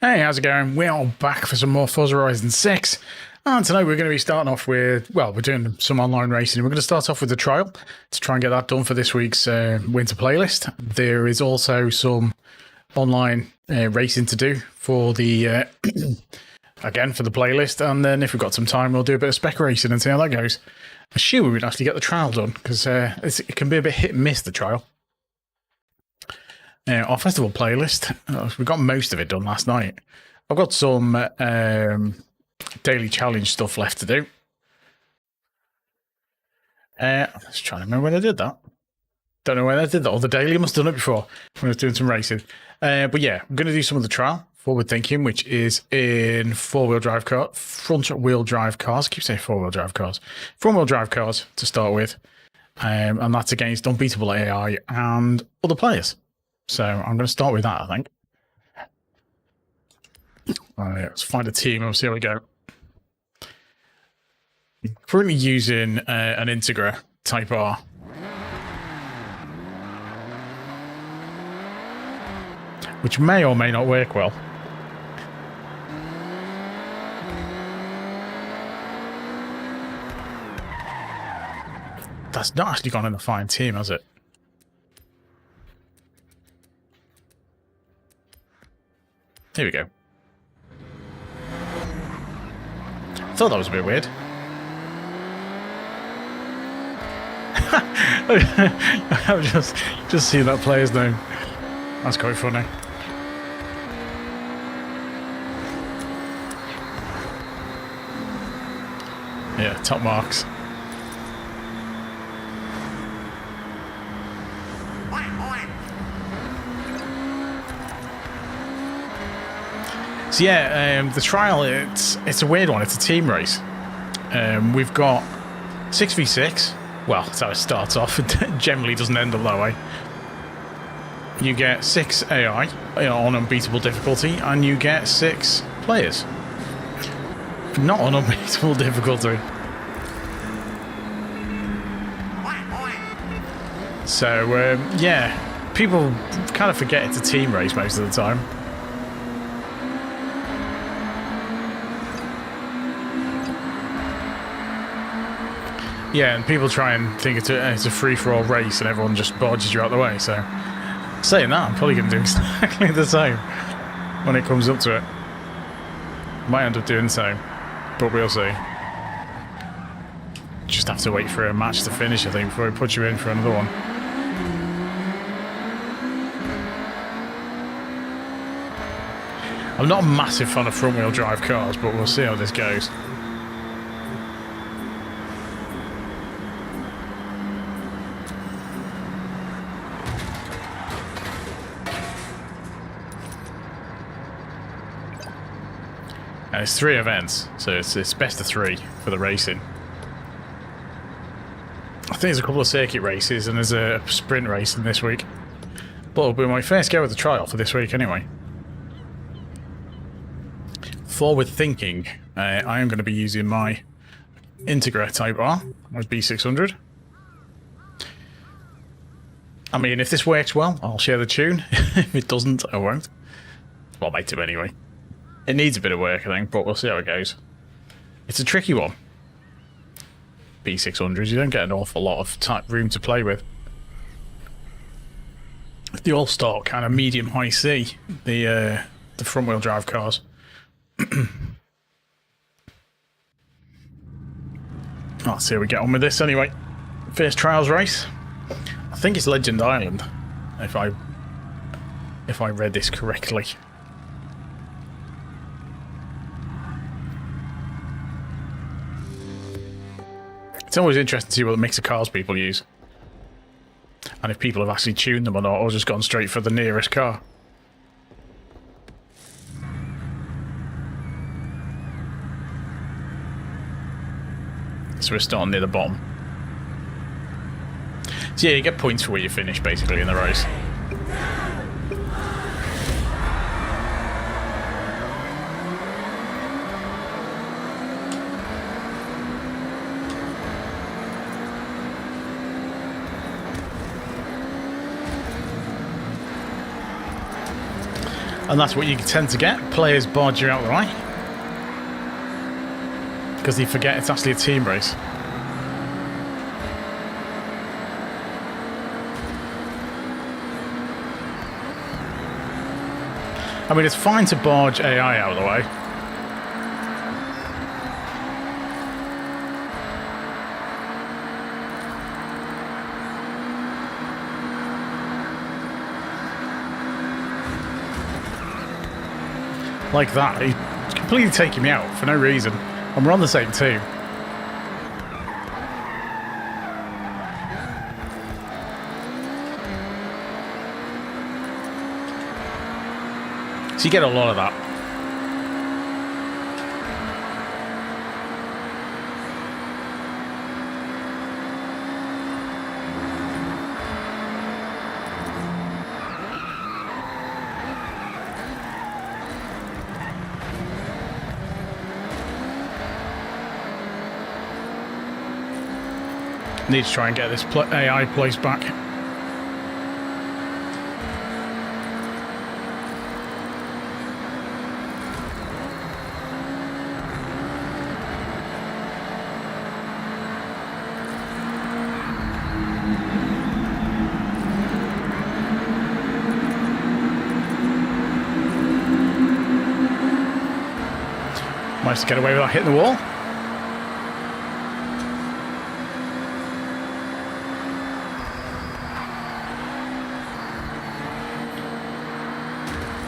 Hey, how's it going? We are back for some more Forza Horizon 6. And tonight we're going to be starting off with, well, we're doing some online racing. We're going to start off with the trial to try and get that done for this week's winter playlist. There is also some online racing to do for the, again, for the playlist. And then if we've got some time, we'll do a bit of spec racing and see how that goes. I'm sure we would actually get the trial done because it can be a bit hit and miss, the trial. Our festival playlist, we got most of it done last night. I've got some daily challenge stuff left to do. I was trying to remember when I did that. Don't know when I did that. Or the daily, I must have done it before when I was doing some racing. But yeah, I'm going to do some of the trial, forward thinking, which is in front-wheel drive cars. I keep saying four-wheel drive cars. Front-wheel drive cars to start with. And that's against unbeatable AI and other players. So I'm going to start with that, I think. Let's find a team and see how we go. I'm currently using an Integra Type R. Which may or may not work well. That's not actually gone in the fine team, has it? Here we go. Thought that was a bit weird. I've just seen that player's name. That's quite funny. Yeah, top marks. So yeah, the trial, it's a weird one. It's a team race. We've got 6v6. Well, that's how it starts off. It generally doesn't end up that way. You get 6 AI on unbeatable difficulty, and you get 6 players. Not on unbeatable difficulty. So, yeah, people kind of forget it's a team race most of the time. Yeah, and people try and think it's a free-for-all race and everyone just barges you out the way, so... Saying that, I'm probably going to do exactly the same when it comes up to it. Might end up doing the same, but we'll see. Just have to wait for a match to finish, I think, before we put you in for another one. I'm not a massive fan of front-wheel drive cars, but we'll see how this goes. And it's 3 events, so it's best of 3 for the racing. I think there's a couple of circuit races and there's a sprint race in this week. But it'll be my first go at the trial for this week anyway. Forward thinking, I am going to be using my Integra Type R, my B600. I mean, if this works well, I'll share the tune. If it doesn't, I won't. Well, I might do anyway. It needs a bit of work, I think, but we'll see how it goes. It's a tricky one. B600s, you don't get an awful lot of room to play with. The all-stock kind of medium high C, the front-wheel drive cars. Let's see how we get on with this anyway. First trials race. I think it's Legend Island, if I read this correctly. It's always interesting to see what mix of cars people use. And if people have actually tuned them or not, or just gone straight for the nearest car. So we're starting near the bottom. So yeah, you get points for where you finish, basically, in the race. And that's what you tend to get. Players barge you out of the way. Because they forget it's actually a team race. I mean, it's fine to barge AI out of the way. Like that. He's completely taking me out for no reason. And we're on the same team. So you get a lot of that. Need to try and get this AI place back. Managed to get away without hitting the wall.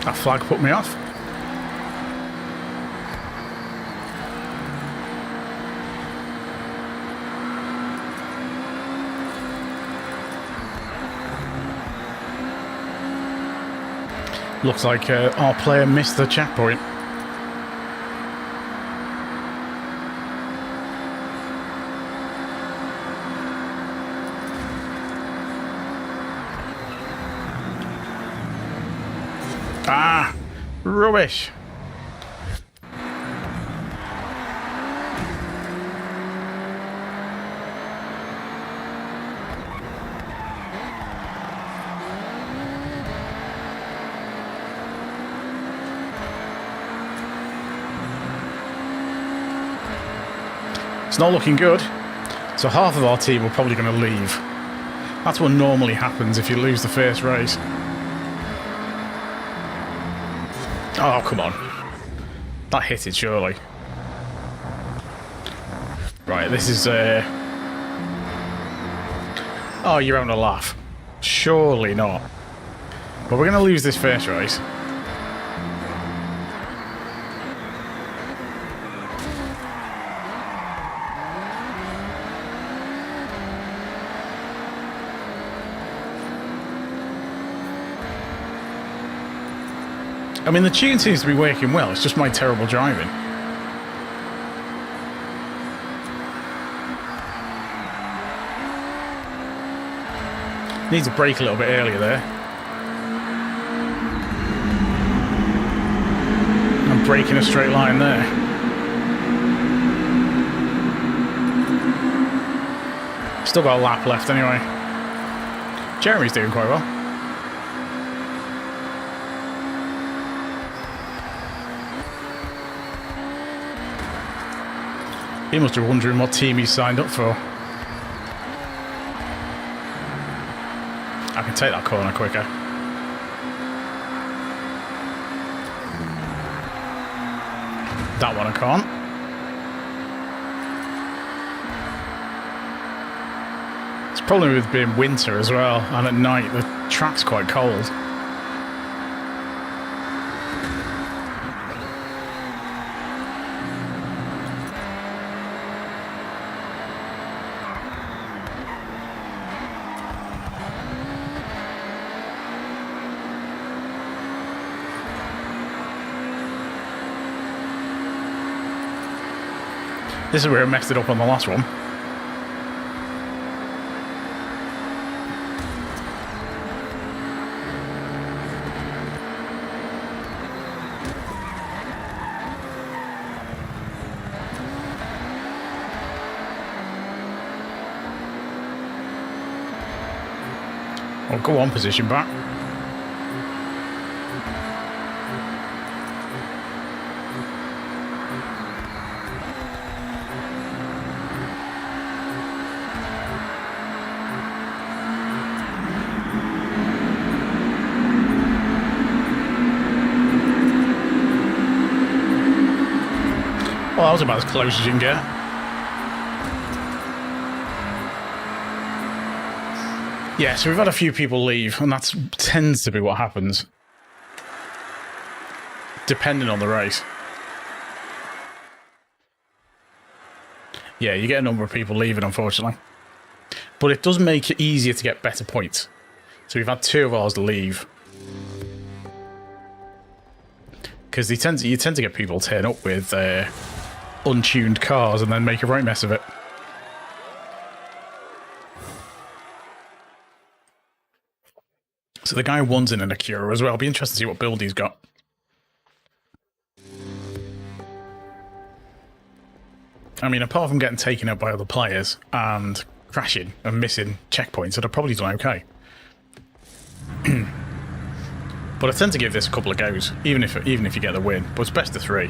That flag put me off. Looks like our player missed the checkpoint. Ah, rubbish. It's not looking good. So half of our team are probably going to leave. That's what normally happens if you lose the first race. Oh, come on. That hit it, surely. Right, this is... Oh, you're having a laugh. Surely not. But we're going to lose this first race. I mean, the tune seems to be working well. It's just my terrible driving. Needs a brake a little bit earlier there. I'm braking a straight line there. Still got a lap left anyway. Jeremy's doing quite well. He must be wondering what team he signed up for. I can take that corner quicker. That one I can't. It's probably with being winter as well, and at night the track's quite cold. This is where I messed it up on the last one. Oh, go on, position back. that was about as close as you can get. Yeah, so we've had a few people leave, and that tends to be what happens, depending on the race. Yeah, you get a number of people leaving, unfortunately. But it does make it easier to get better points. So we've had 2 of ours leave. Because you tend to get people turn up with untuned cars and then make a right mess of it. So the guy one's in an Acura as well. It'll be interesting to see what build he's got. I mean, apart from getting taken out by other players and crashing and missing checkpoints, I'd have probably done okay. But I tend to give this a couple of goes, even if you get the win. But it's best of 3.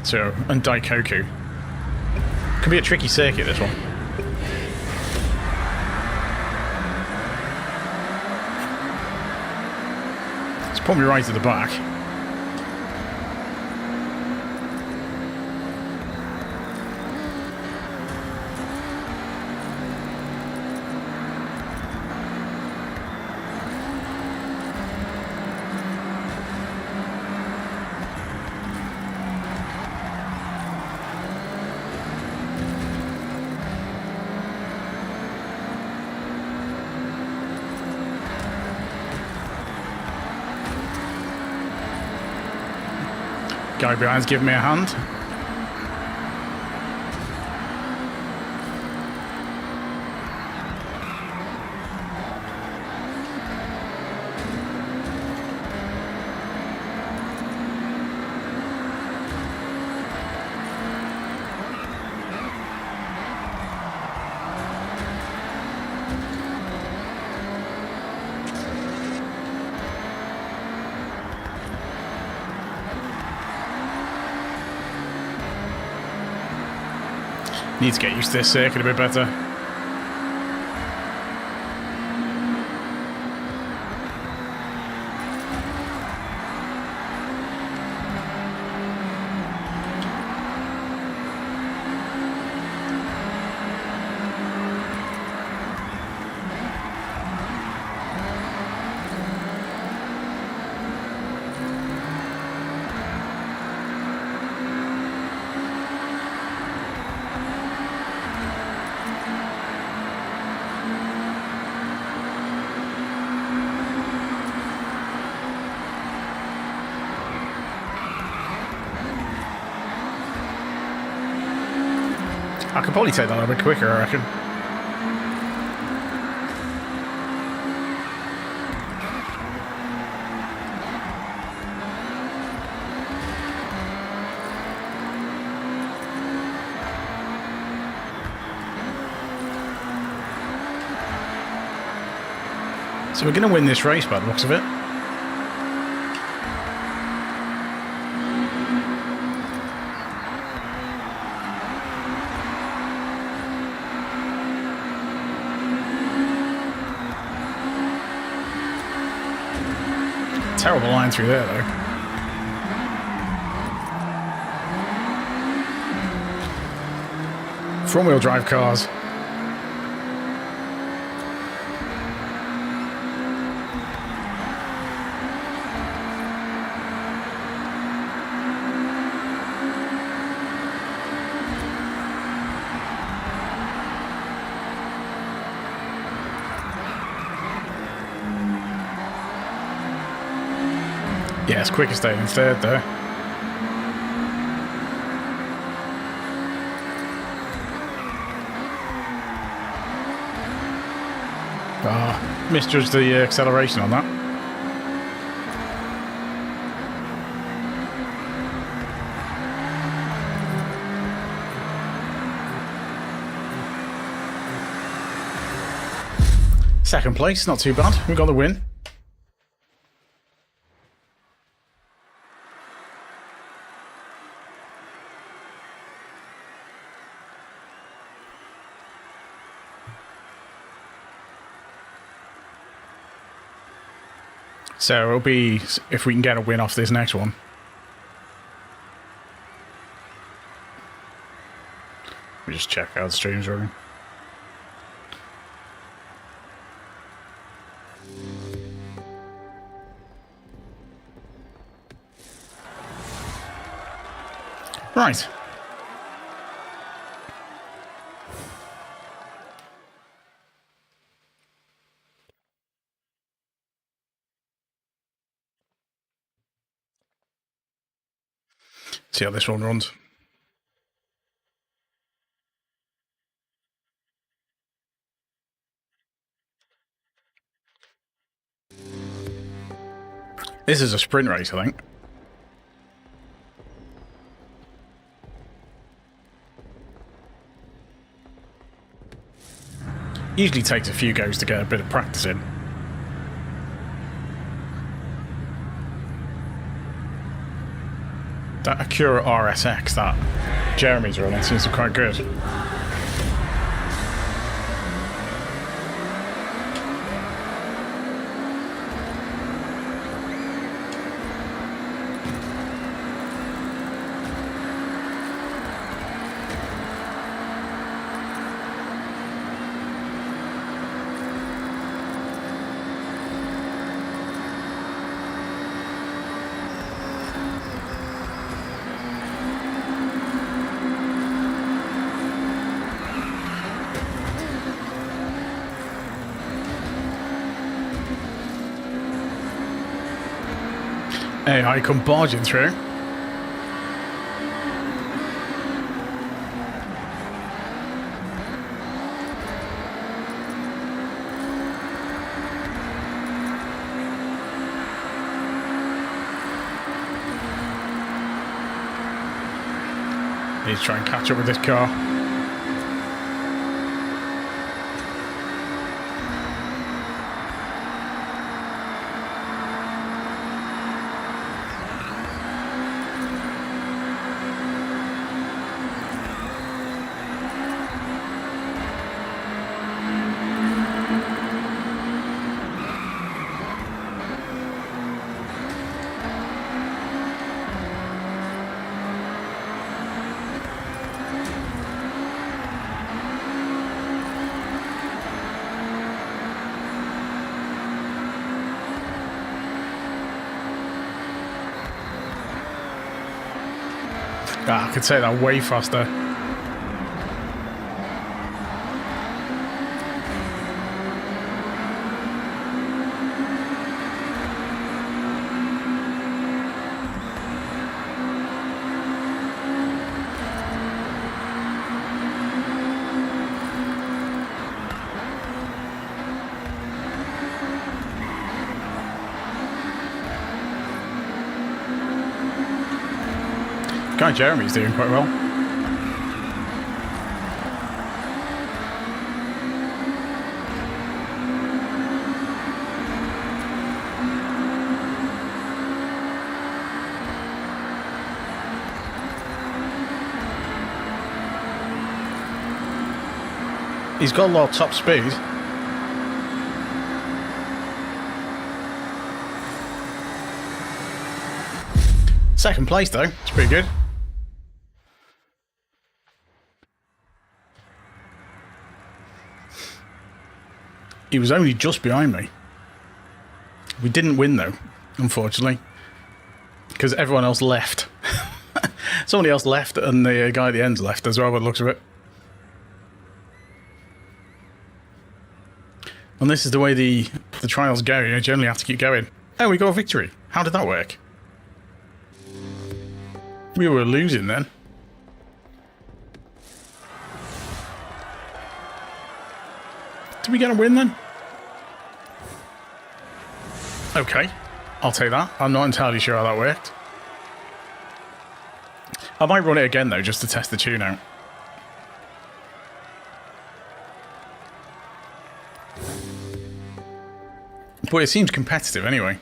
So, and Daikoku. Could be a tricky circuit, this one. It's put me right at the back. Guy behind's giving me a hand. Need to get used to this circuit a bit better. I could probably take that a bit quicker, I reckon. So we're going to win this race by the looks of it. Terrible line through there, though. Front-wheel drive cars. Yeah, it's quicker staying in third there. Misjudged the acceleration on that. Second place, not too bad. We got the win. So it'll be if we can get a win off this next one. me just check out the streams running. Right. See how this one runs. This is a sprint race, I think. Usually takes a few goes to get a bit of practice in. That Acura RSX that Jeremy's running seems to be quite good. Hey, I come barging through. Need to try and catch up with this car. Ah, I could say that way faster. Guy Jeremy's doing quite well. He's got a lot of top speed. Second place though, it's pretty good. He was only just behind me. We didn't win though, unfortunately, because everyone else left. Somebody else left and the guy at the end's left as well by the looks of it. And this is the way the trials go, you generally have to keep going. Oh, we got a victory. How did that work? We were losing then. Did we get a win then? Okay, I'll take that. I'm not entirely sure how that worked. I might run it again though, just to test the tune out. But it seems competitive anyway.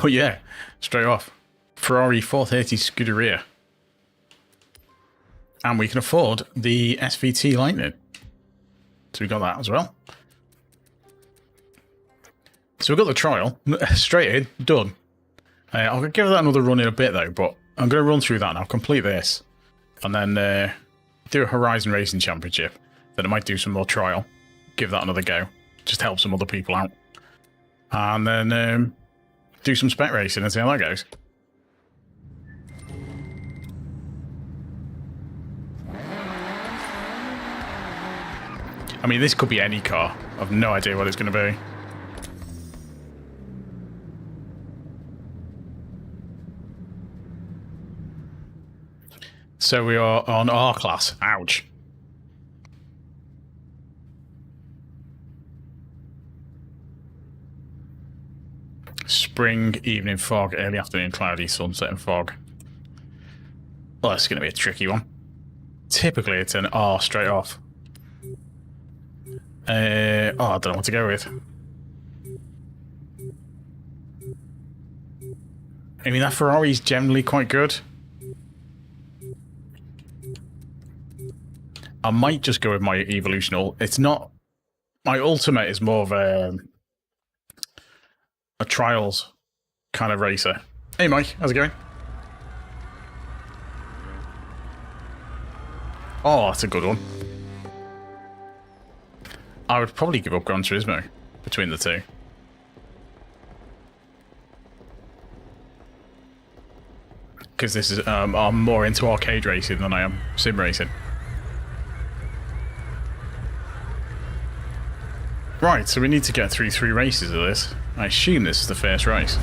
But yeah, straight off. Ferrari 430 Scuderia. And we can afford the SVT Lightning. So we got that as well. So we've got the trial. Straight in. Done. I'll give that another run in a bit, though, but I'm going to run through that now. Complete this. And then do a Horizon Racing Championship. Then I might do some more trial. Give that another go. Just help some other people out. And then do some spec racing and see how that goes. I mean, this could be any car. I've no idea what it's going to be. So we are on R class. Ouch. Spring, evening fog, early afternoon cloudy, sunset and fog. Well, that's going to be a tricky one. Typically, it's an R straight off. I don't know what to go with. I mean, that Ferrari's generally quite good. I might just go with my Evolutional. It's not... My Ultimate is more of a trials kind of racer. Hey, Mike. How's it going? Oh, that's a good one. I would probably give up Gran Turismo between the two. Because this is... I'm more into arcade racing than I am sim racing. Right, so we need to get through 3 races of this. I assume this is the first race.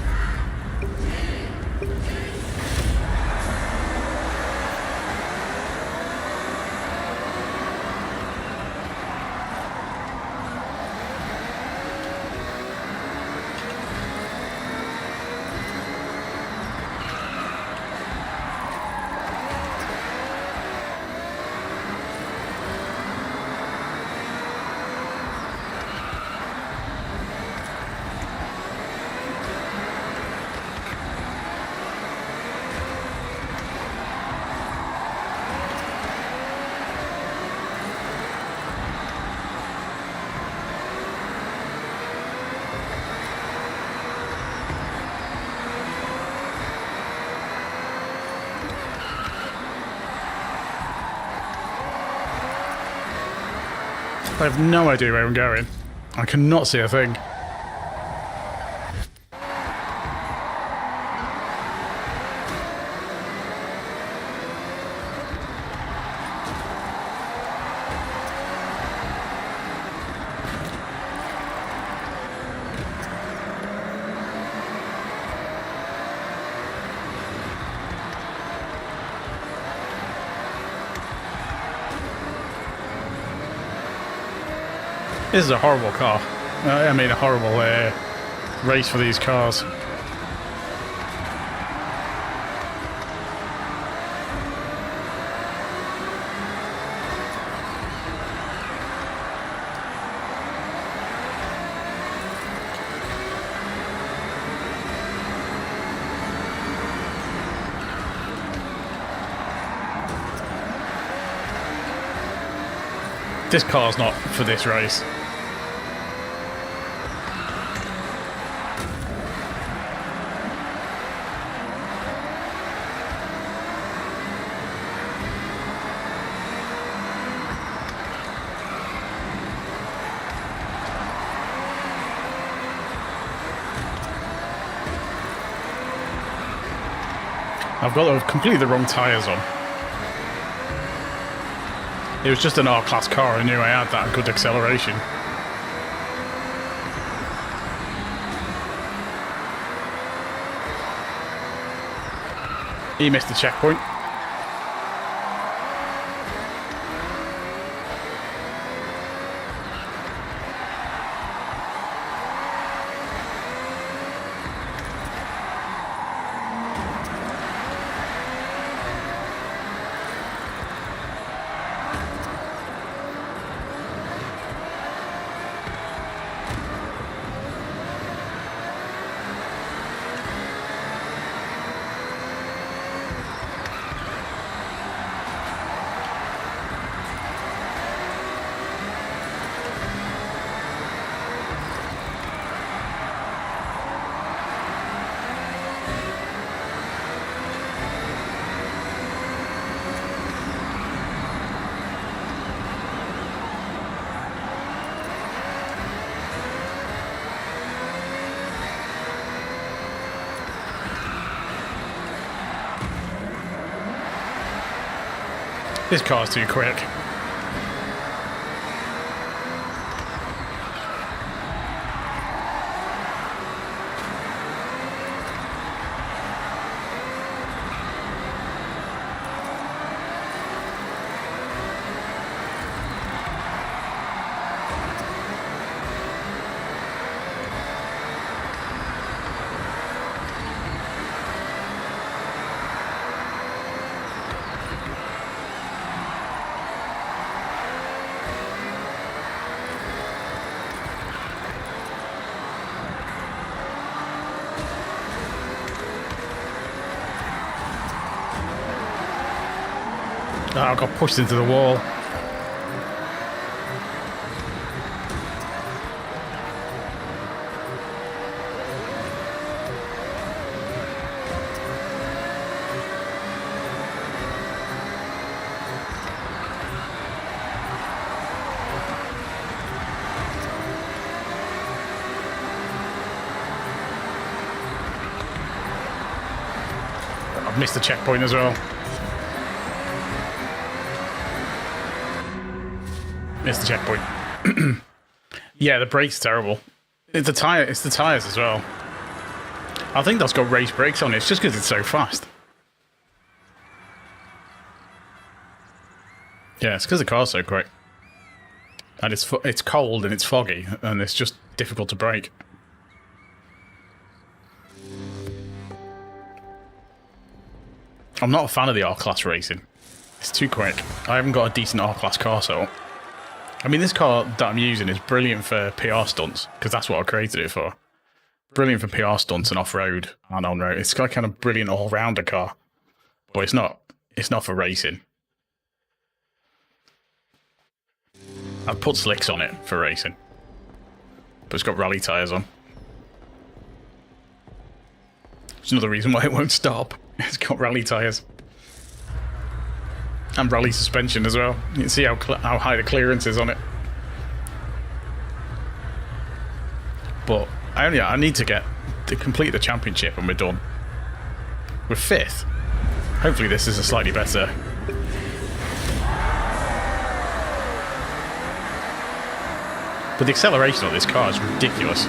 I have no idea where I'm going. I cannot see a thing. This is a horrible car. I mean, a horrible race for these cars. This car's not for this race. I've got completely the wrong tyres on. It was just an R-Class car. I knew I had that good acceleration. He missed the checkpoint. This car's too quick. Oh, I got pushed into the wall. I've missed the checkpoint as well. Missed the checkpoint. Yeah, the brake's terrible. It's the tires as well. I think that's got race brakes on it. It's just because it's so fast. Yeah, it's because the car's so quick. And it's cold and it's foggy and it's just difficult to brake. I'm not a fan of the R-Class racing. It's too quick. I haven't got a decent R-Class car, so... I mean, this car that I'm using is brilliant for PR stunts, because that's what I created it for. Brilliant for PR stunts and off-road and on-road. It's got kind of brilliant all-rounder car. But it's not for racing. I'd put slicks on it for racing. But it's got rally tyres on. It's another reason why it won't stop. It's got rally tyres. And rally suspension as well. You can see how high the clearance is on it. But I need to complete the championship and we're done. We're 5th. Hopefully this is a slightly better. But the acceleration of this car is ridiculous.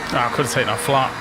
Oh, I could have taken that flat.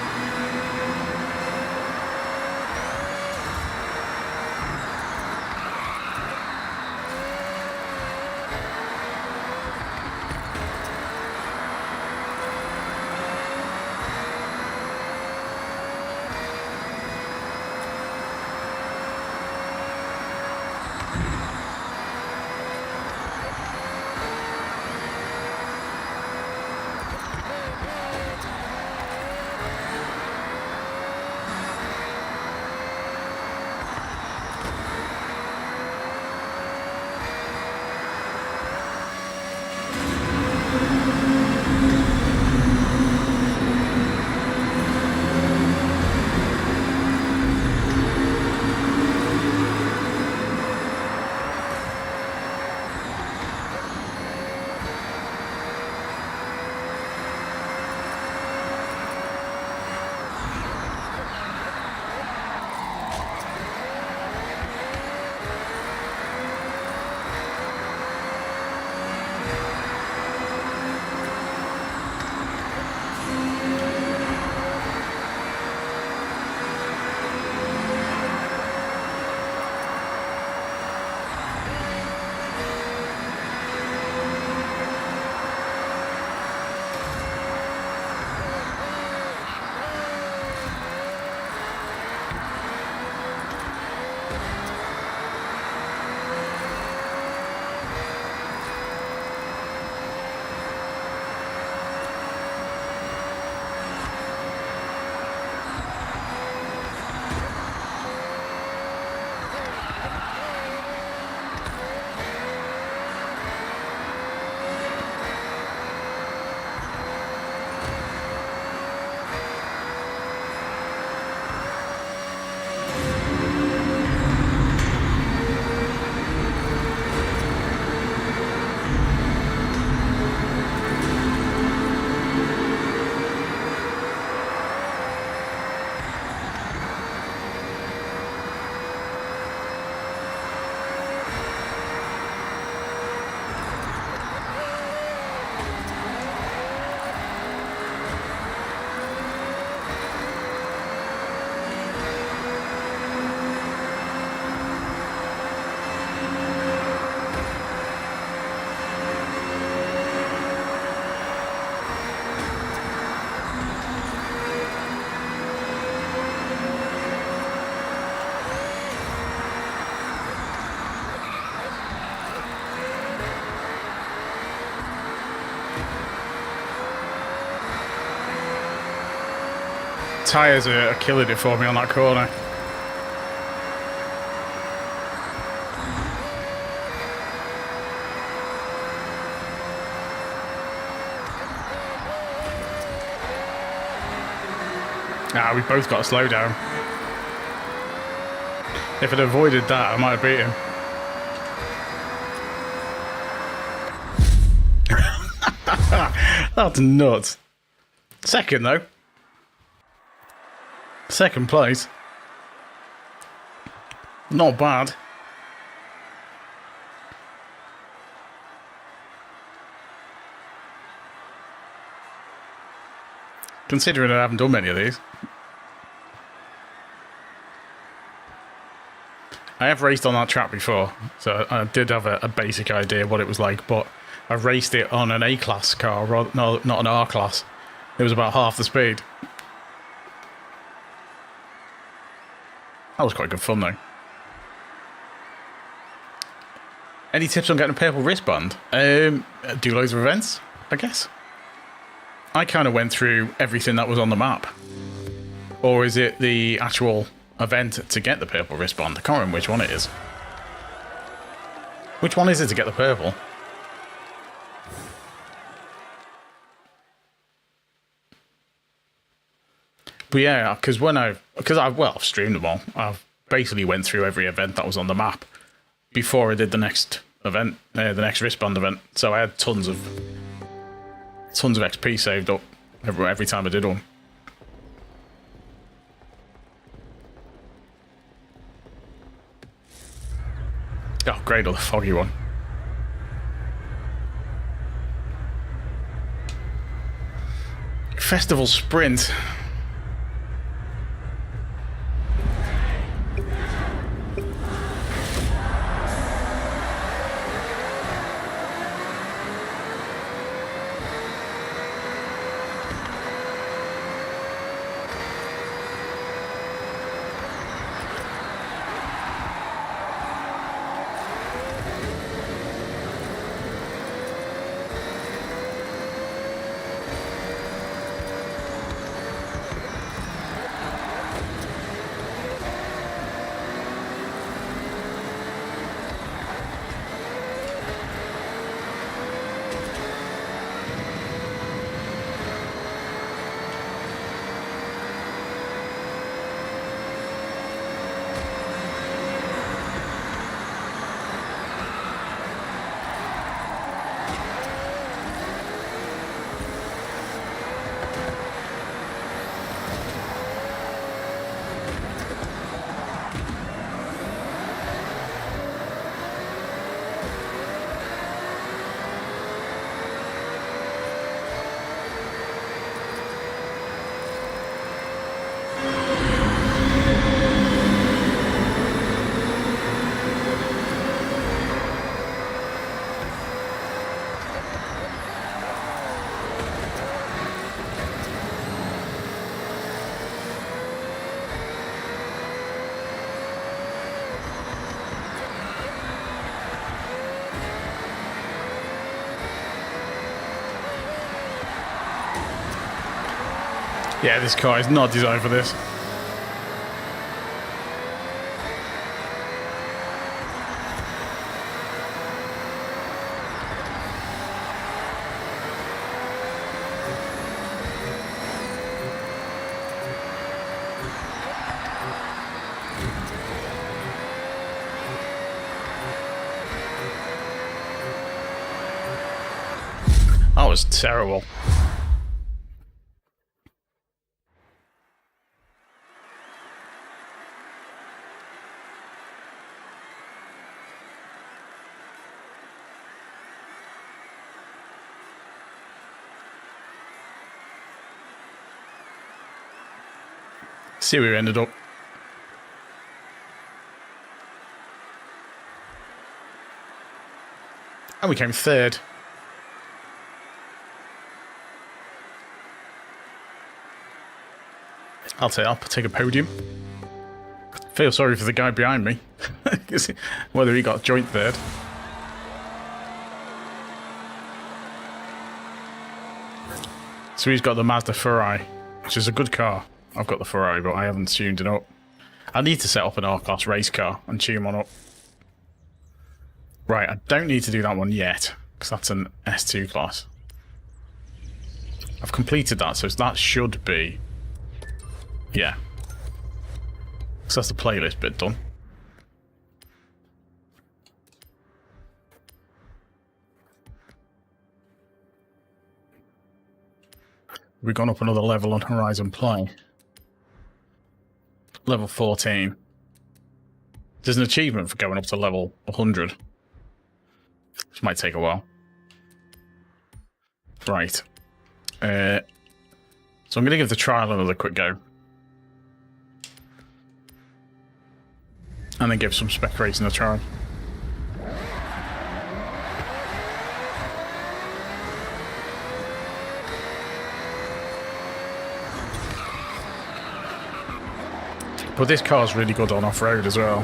Tyres are killing it for me on that corner. Ah, we both got to slow down. If I'd avoided that, I might have beat him. That's nuts. Second, though. Second place. Not bad. Considering I haven't done many of these. I have raced on that track before, so I did have a basic idea what it was like, but I raced it on an A-class car, no, not an R-class. It was about half the speed. That was quite good fun, though. Any tips on getting a purple wristband? Do loads of events, I guess. I kind of went through everything that was on the map. Or is it the actual event to get the purple wristband? I can't remember which one it is. Which one is it to get the purple? But yeah, because I've streamed them all. I've basically went through every event that was on the map before I did the next event, the next wristband event. So I had tons of XP saved up every time I did one. Oh, great, another foggy one. Festival Sprint. Yeah, this car is not designed for this. That was terrible. See where we ended up. And we came third. I'll take a podium. Feel sorry for the guy behind me. Whether he got joint third. So he's got the Mazda Ferrari, which is a good car. I've got the Ferrari, but I haven't tuned it up. I need to set up an R-Class race car and tune one up. Right, I don't need to do that one yet, because that's an S2 class. I've completed that, so that should be... Yeah. So that's the playlist bit done. We've gone up another level on Horizon Play. Level 14. There's an achievement for going up to level 100. Which might take a while. Right. So I'm going to give the trial another quick go. And then give some spec racing a try. But this car's really good on off-road as well.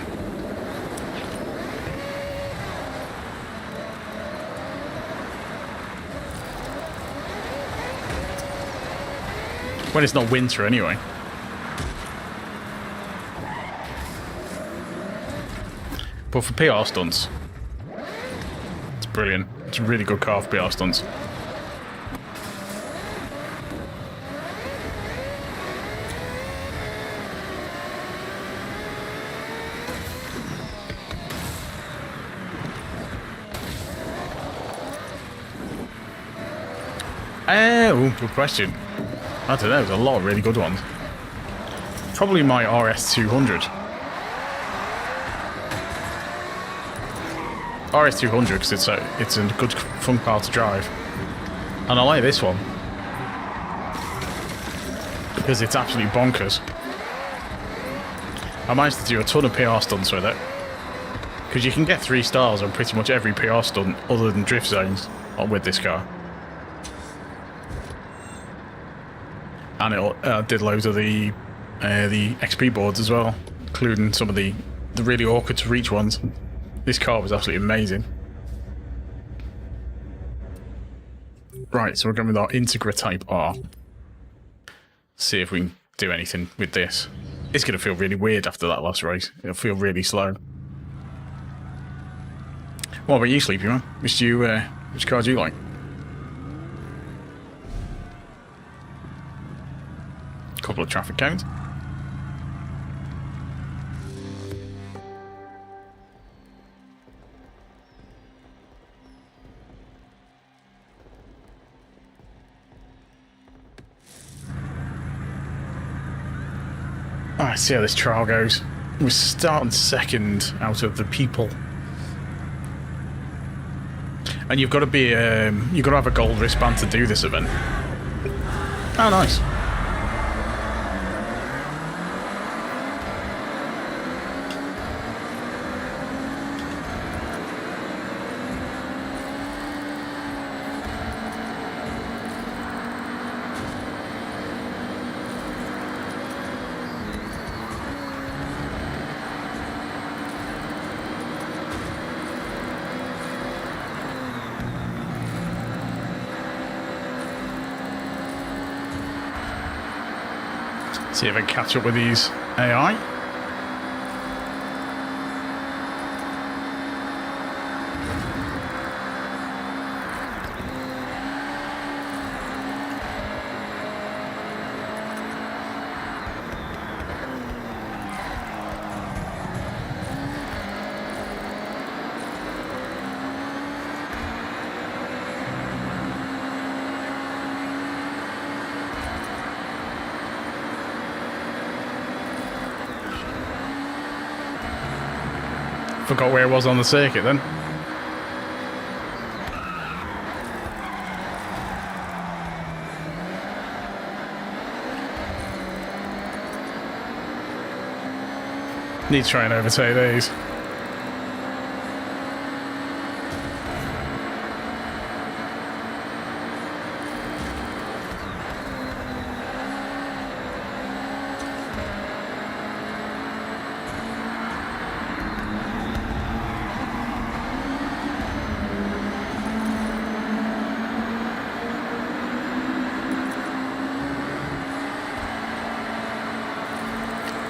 When it's not winter anyway. But for PR stunts, it's brilliant. It's a really good car for PR stunts. Oh, good question. I don't know, there's a lot of really good ones. Probably my RS200. RS200 because it's a good fun car to drive. And I like this one. Because it's absolutely bonkers. I managed to do a ton of PR stunts with it. Because you can get 3 stars on pretty much every PR stunt other than drift zones with this car. And it did loads of the XP boards as well, including some of the really awkward to reach ones. This car was absolutely amazing. Right, so we're going with our Integra Type R. See if we can do anything with this. It's going to feel really weird after that last race. It'll feel really slow. What about you, Sleepy Man? Which car do you like? Couple of traffic cones. Alright, see how this trial goes. We're starting second out of the people. And you've got to be you've got to have a gold wristband to do this event. Oh, nice. See if I can catch up with these AI. Forgot where it was on the circuit then. Need to try and overtake these.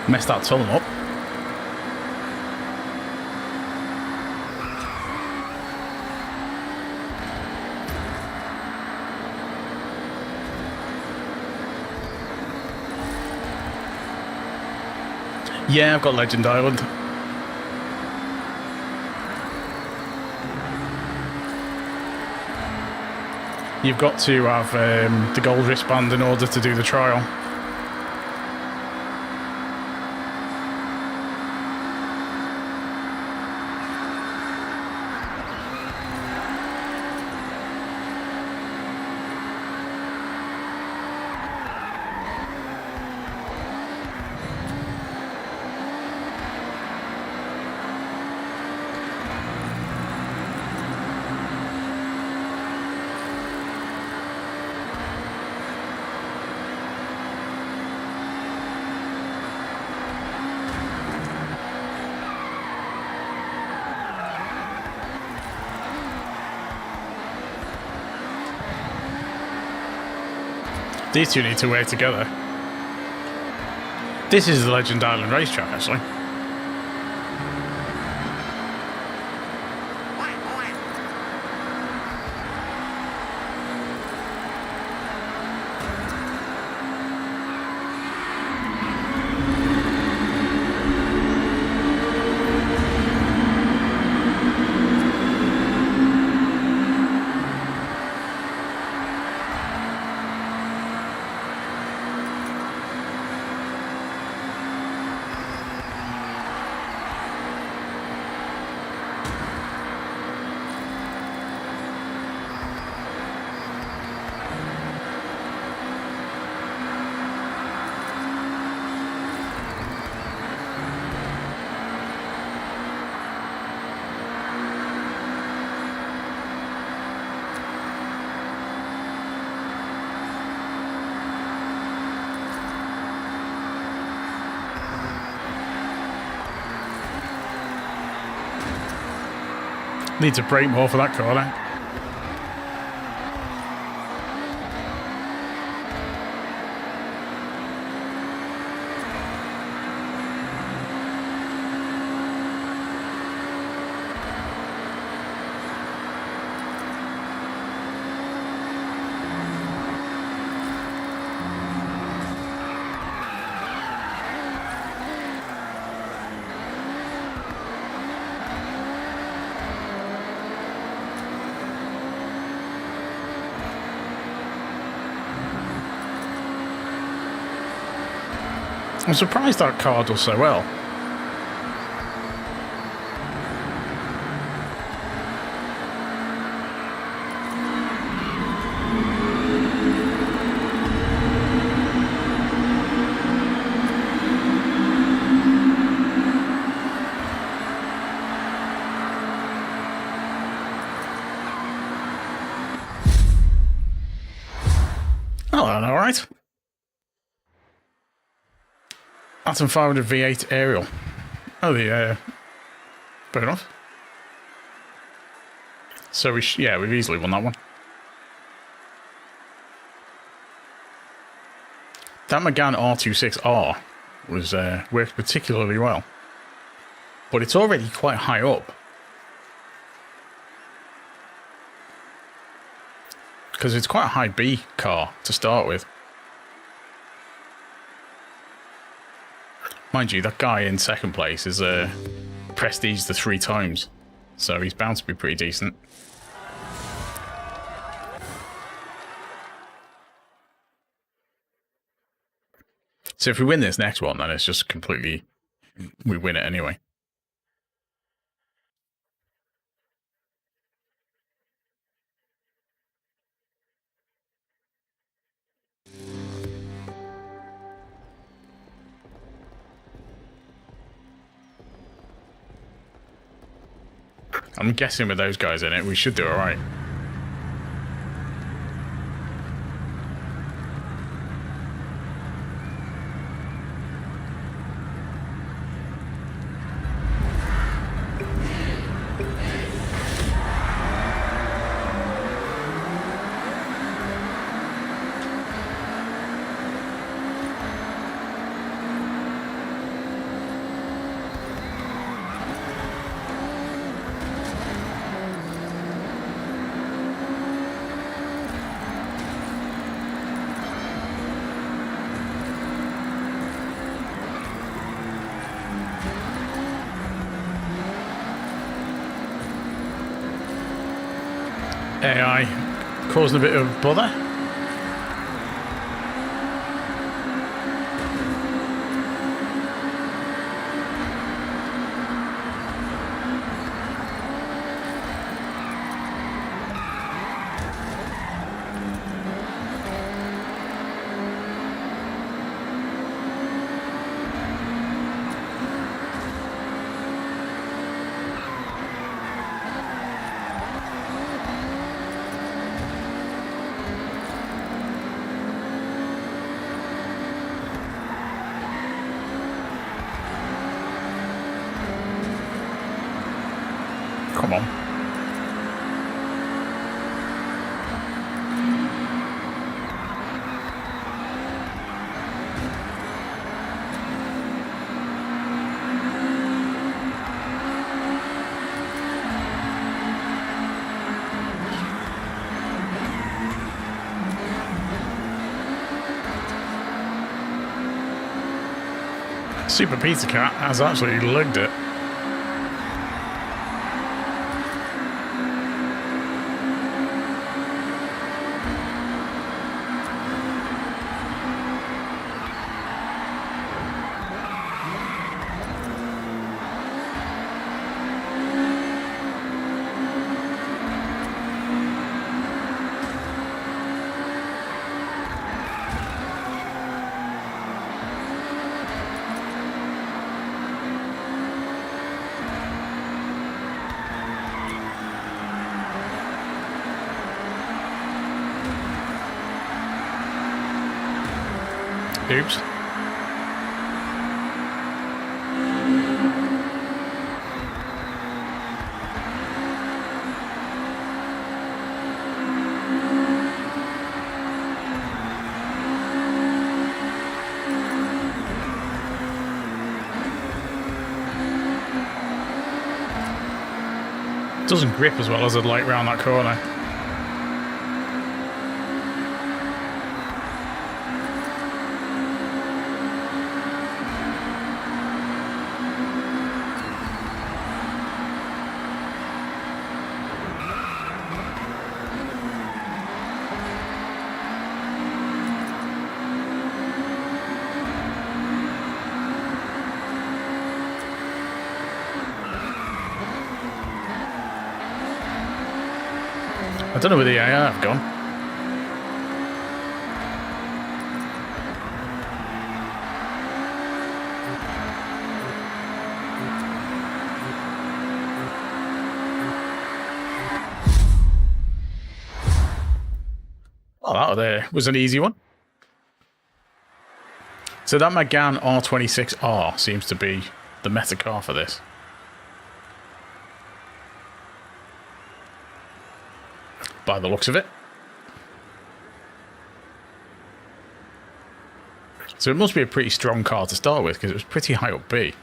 Messed that tunnel up. Yeah, I've got Legend Island. You've got to have the gold wristband in order to do the trial. These two need to work together. This is the Legend Island racetrack, actually. Needs a brake more for that corner. I'm surprised that car does so well. Oh, all right. Atom 500 V8 aerial. Oh, the fair enough. So yeah, we've easily won that one. That Megane R26R was worked particularly well, but it's already quite high up because it's quite a high B car to start with. Mind you, that guy in second place is prestige the 3 times, so he's bound to be pretty decent. So if we win this next one, then it's just completely... we win it anyway. I'm guessing with those guys in it, we should do all right. AI causing a bit of bother. Come on. Super Pizza Cat has absolutely lugged it. Oops. Doesn't grip as well as I'd like round that corner. I don't know where the AI have gone. Oh, that there was an easy one. So that Megane R26R seems to be the meta car for this. By the looks of it. So it must be a pretty strong car to start with, because it was pretty high up B.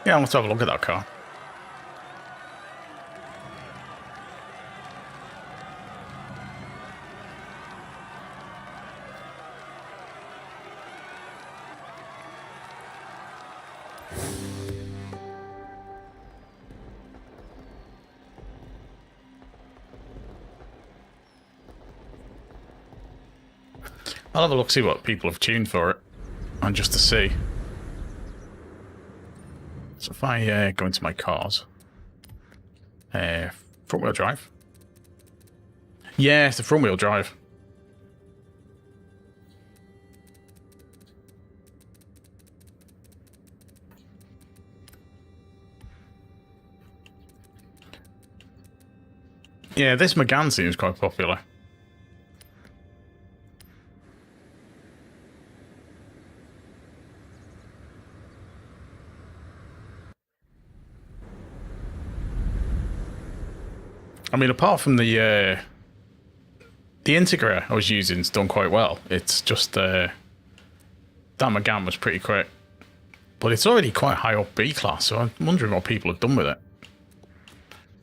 Yeah, let's have a look at that car. I'll have a look, see what people have tuned for it, and just to see. So if I go into my cars, front wheel drive. Yeah, it's the front wheel drive. Yeah, this Megane seems quite popular. I mean, apart from the Integra I was using's done quite well. It's just that Megane was pretty quick. But it's already quite high up B class, so I'm wondering what people have done with it.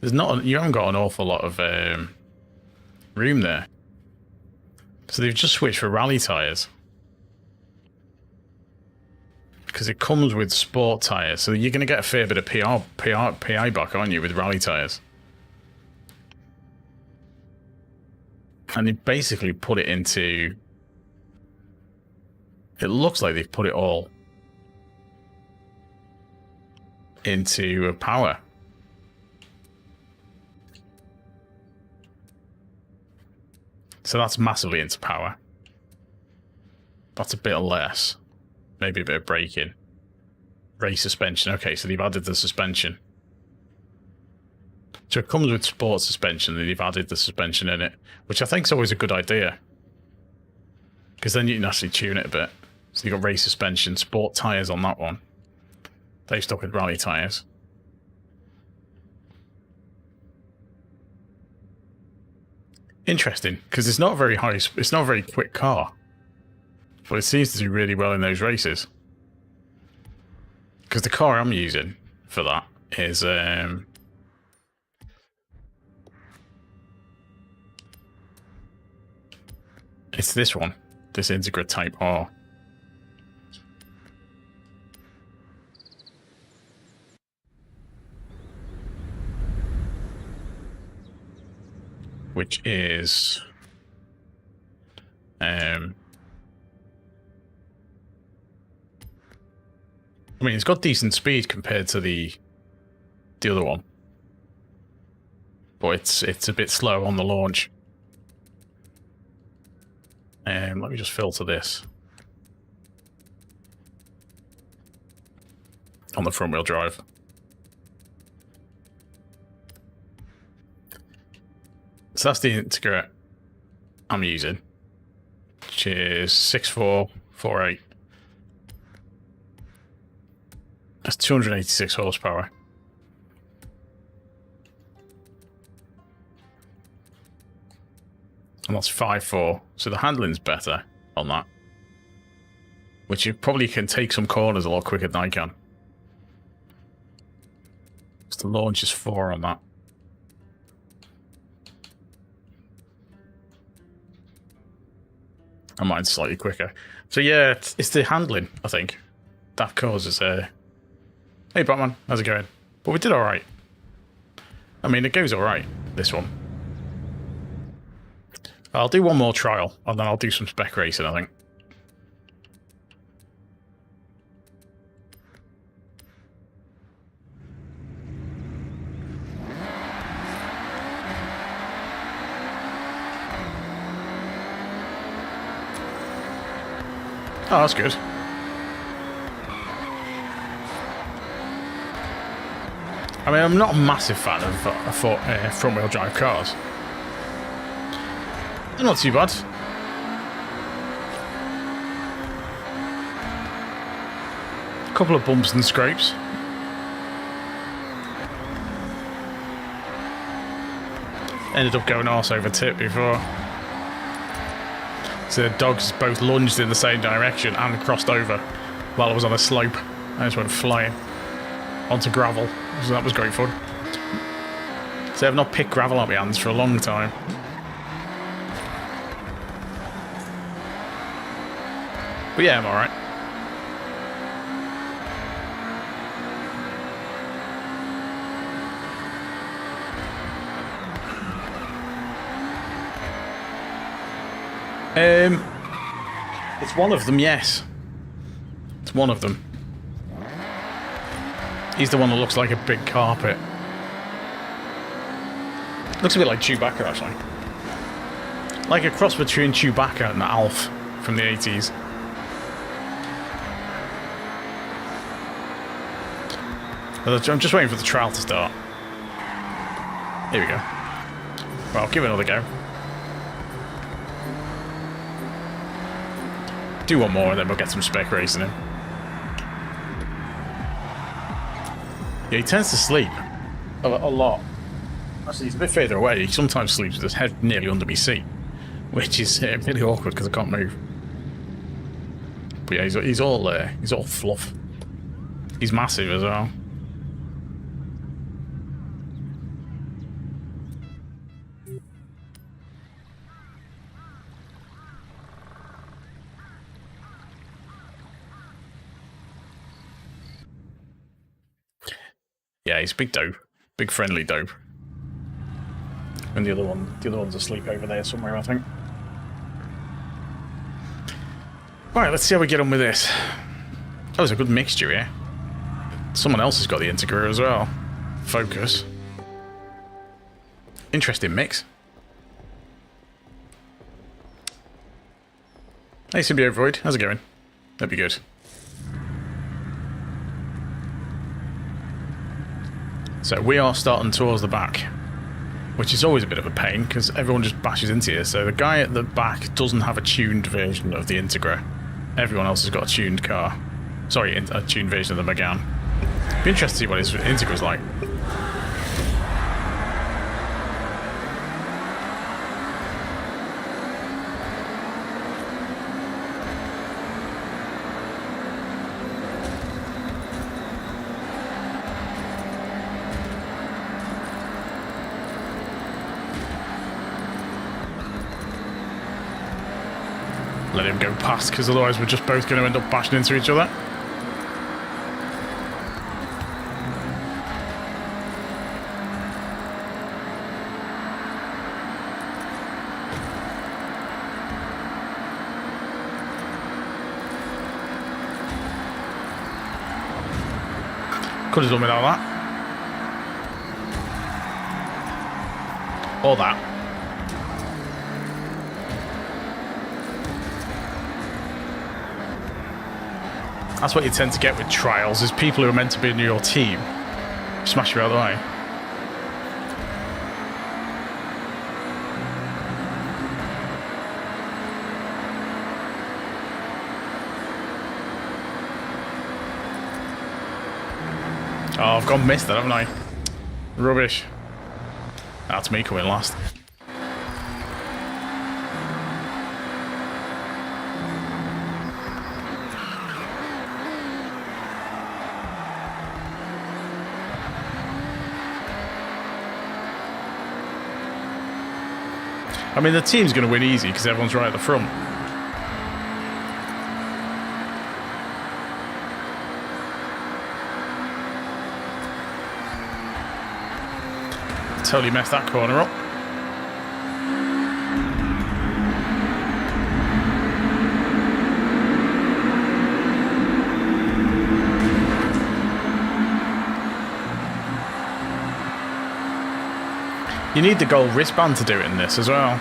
There's not, you haven't got an awful lot of room there. So they've just switched for rally tyres. Because it comes with sport tyres, so you're going to get a fair bit of PI back, aren't you, with rally tyres? And they basically put it into... It looks like they've put it all into power. So that's massively into power. That's a bit less. Maybe a bit of braking. Race suspension. Okay, so they've added the suspension. So it comes with sport suspension, and they've added the suspension in it, which I think is always a good idea. Because then you can actually tune it a bit. So you've got race suspension, sport tyres on that one. They've stuck with rally tyres. Interesting, because it's not a very high, it's not a very quick car. But it seems to do really well in those races. Because the car I'm using for that is it's this one, this Integra Type R. Which is I mean, it's got decent speed compared to the other one, but it's a bit slow on the launch. Let me just filter this on the front wheel drive. So that's the Integra I'm using, which is 6448. That's 286 horsepower. And that's 5.4. So the handling's better on that. Which you probably can take some corners a lot quicker than I can. So the launch is 4 on that. And mine's slightly quicker. So yeah, it's the handling, I think, that causes a... Hey Batman, how's it going? But we did alright. I mean, it goes alright, this one. I'll do one more trial, and then I'll do some spec racing, I think. Oh, that's good. I mean, I'm not a massive fan of front-wheel drive cars. They're not too bad. A couple of bumps and scrapes. Ended up going arse over tip before. So the dogs both lunged in the same direction and crossed over while I was on a slope. I just went flying onto gravel. So that was great fun. So I've not picked gravel out my hands for a long time. But yeah, I'm alright. It's one of them, yes. It's one of them. He's the one that looks like a big carpet. Looks a bit like Chewbacca, actually. Like a cross between Chewbacca and Alf from the 80s. I'm just waiting for the trial to start. Here we go. Well, I'll give it another go. Do one more and then we'll get some spec racing in. Yeah, he tends to sleep a lot. Actually, he's a bit further away. He sometimes sleeps with his head nearly under my seat, which is really awkward because I can't move. But yeah, he's all fluff. He's massive as well. Yeah, he's big dope. Big friendly dope. And the other one's asleep over there somewhere, I think. Right, let's see how we get on with this. That was a good mixture here. Someone else has got the Integra as well. Focus. Interesting mix. Hey, Symbiote Void. How's it going? That'd be good. So we are starting towards the back, which is always a bit of a pain because everyone just bashes into you. So the guy at the back doesn't have a tuned version of the Integra. Everyone else has got a tuned car. Sorry, a tuned version of the Megane. Be interested to see what his Integra's like. Let him go past, because otherwise we're just both going to end up bashing into each other. Could have done without that. Or that. That's what you tend to get with trials, is people who are meant to be in your team smash you out of the way. Oh, I've gone missed that, haven't I? Rubbish. That's me coming last. I mean, the team's going to win easy because everyone's right at the front. Totally messed that corner up. You need the gold wristband to do it in this as well.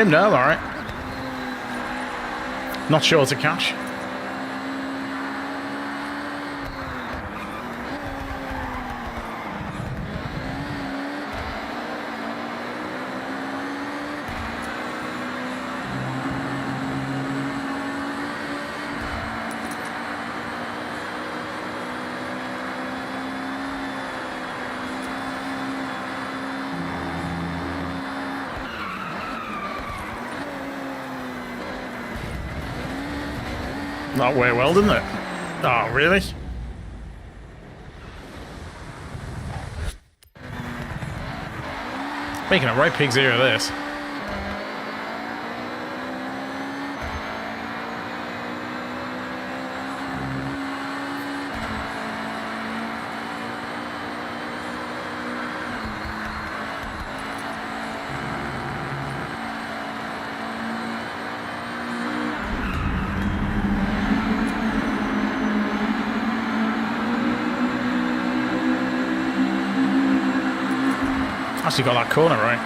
No, I'm alright. Not sure to catch. That way well, didn't it? Oh, really? Making a right pig's ear of this. Actually got that corner right.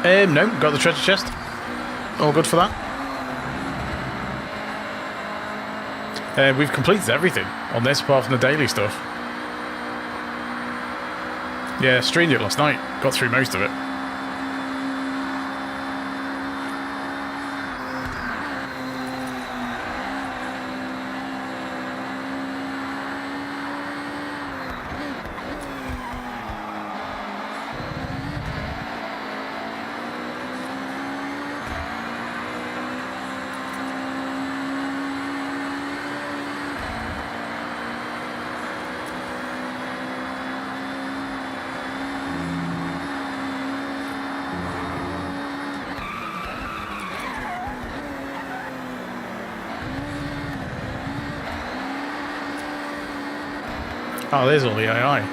No, got the treasure chest. All good for that. We've completed everything on this apart from the daily stuff. Yeah, streamed it last night. Got through most of it. Oh, there's all the AI.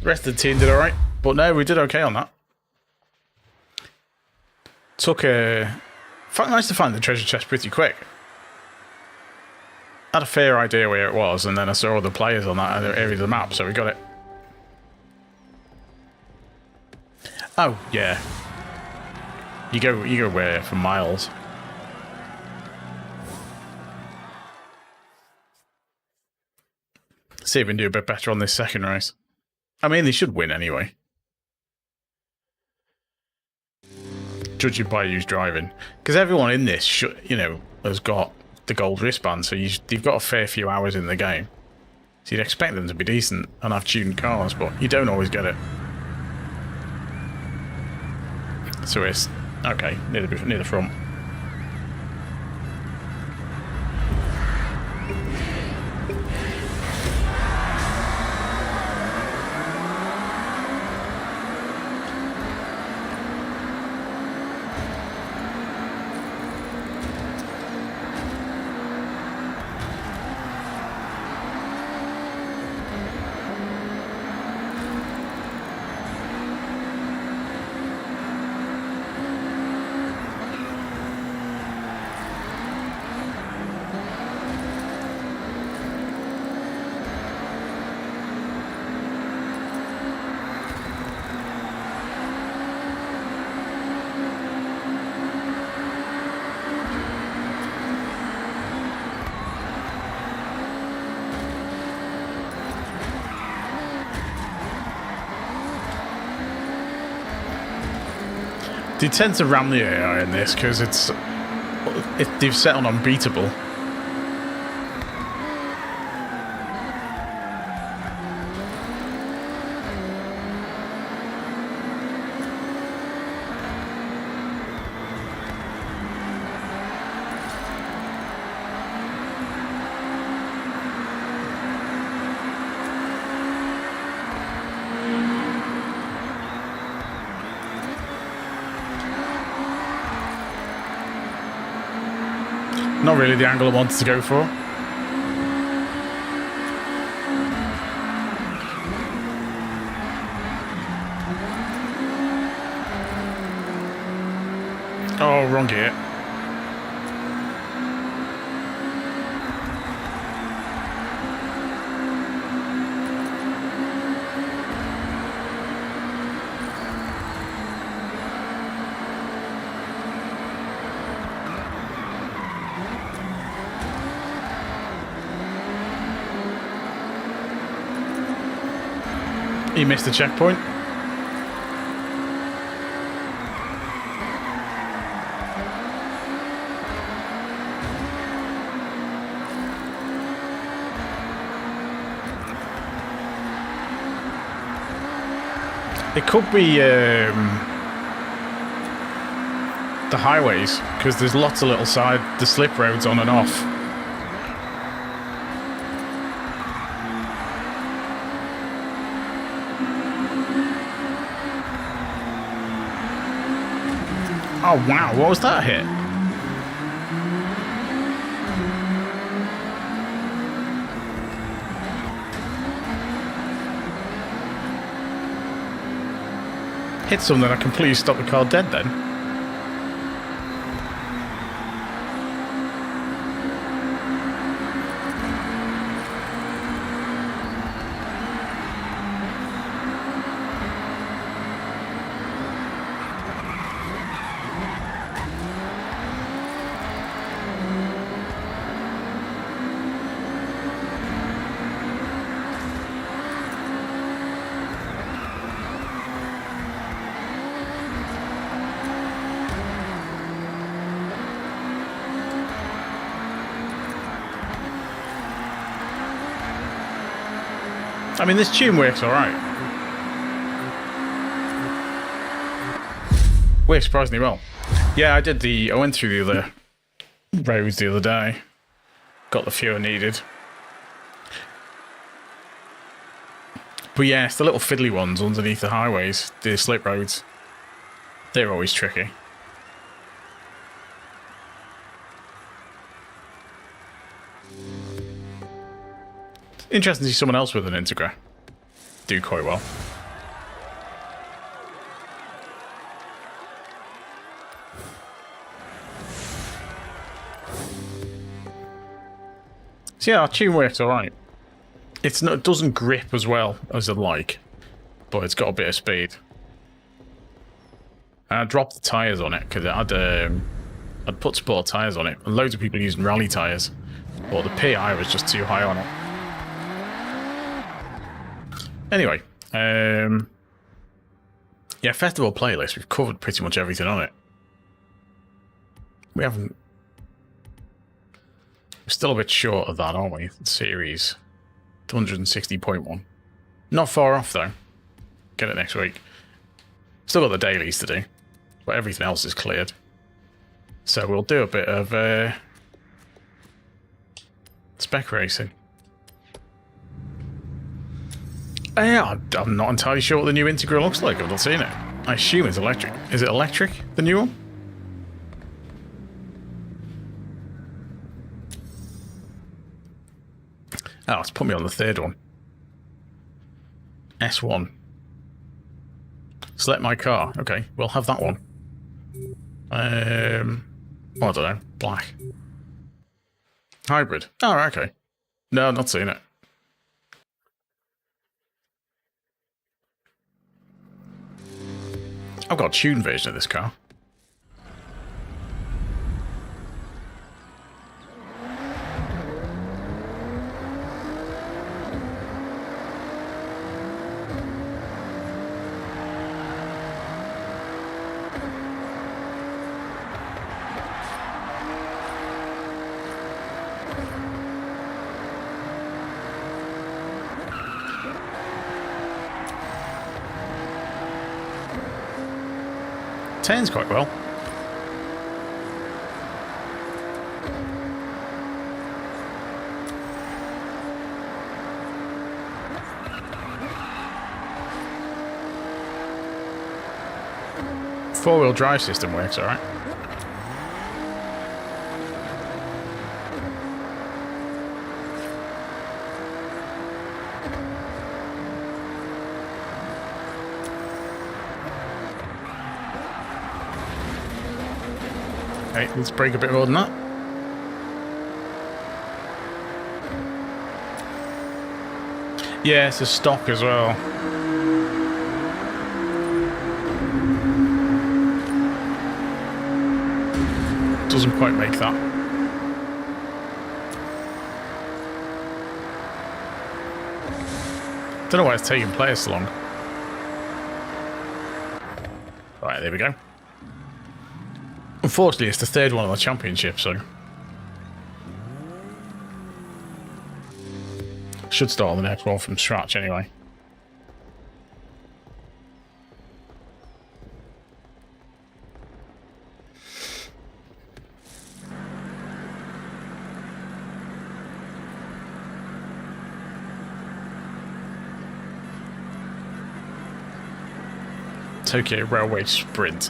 The rest of the team did alright, but no, we did okay on that. Took nice to find the treasure chest pretty quick. Had a fair idea where it was, and then I saw all the players on that area of the map, so we got it. Oh yeah, you go where for miles. See if we can do a bit better on this second race. I mean, they should win anyway. Judging by who's driving. Because everyone in this, should, you know, has got the gold wristband, so you've got a fair few hours in the game. So you'd expect them to be decent and have tuned cars, but you don't always get it. So it's... okay, near the front. They tend to ram the AI in this because they've set on unbeatable. Not really the angle I wanted to go for. Oh, wrong gear. He missed the checkpoint. It could be the highways, because there's lots of little the slip roads on and off. Oh, wow. What was that hit? Hit something that completely stopped the car dead then. I mean, this tune works alright. Works surprisingly well. Yeah, I went through the other roads the other day. Got the few I needed. But yeah, it's the little fiddly ones underneath the highways, the slip roads. They're always tricky. Interesting to see someone else with an Integra do quite well. So yeah, our tune works alright. It doesn't grip as well as I'd like, but it's got a bit of speed. And I dropped the tyres on it because I'd put sport tyres on it, and loads of people using rally tyres, but the PI was just too high on it. Anyway, yeah, festival playlist. We've covered pretty much everything on it. We haven't. We're still a bit short of that, aren't we? Series 160.1. Not far off though. Get it next week. Still got the dailies to do, but everything else is cleared. So we'll do a bit of spec racing. Yeah, I'm not entirely sure what the new Integra looks like. I've not seen it. I assume it's electric. Is it electric, the new one? Oh, it's put me on the third one. S1. Select my car. Okay, we'll have that one. Well, I don't know. Black. Hybrid. Oh, okay. No, I've not seen it. I've got a tuned version of this car. Turns quite well. Four-wheel drive system works alright. Okay, let's brake a bit more than that. Yeah, it's a stock as well. Doesn't quite make that. Don't know why it's taking players so long. Right, there we go. Unfortunately, it's the third one on the championship, so should start on the next one from scratch anyway. Tokyo Railway Sprint.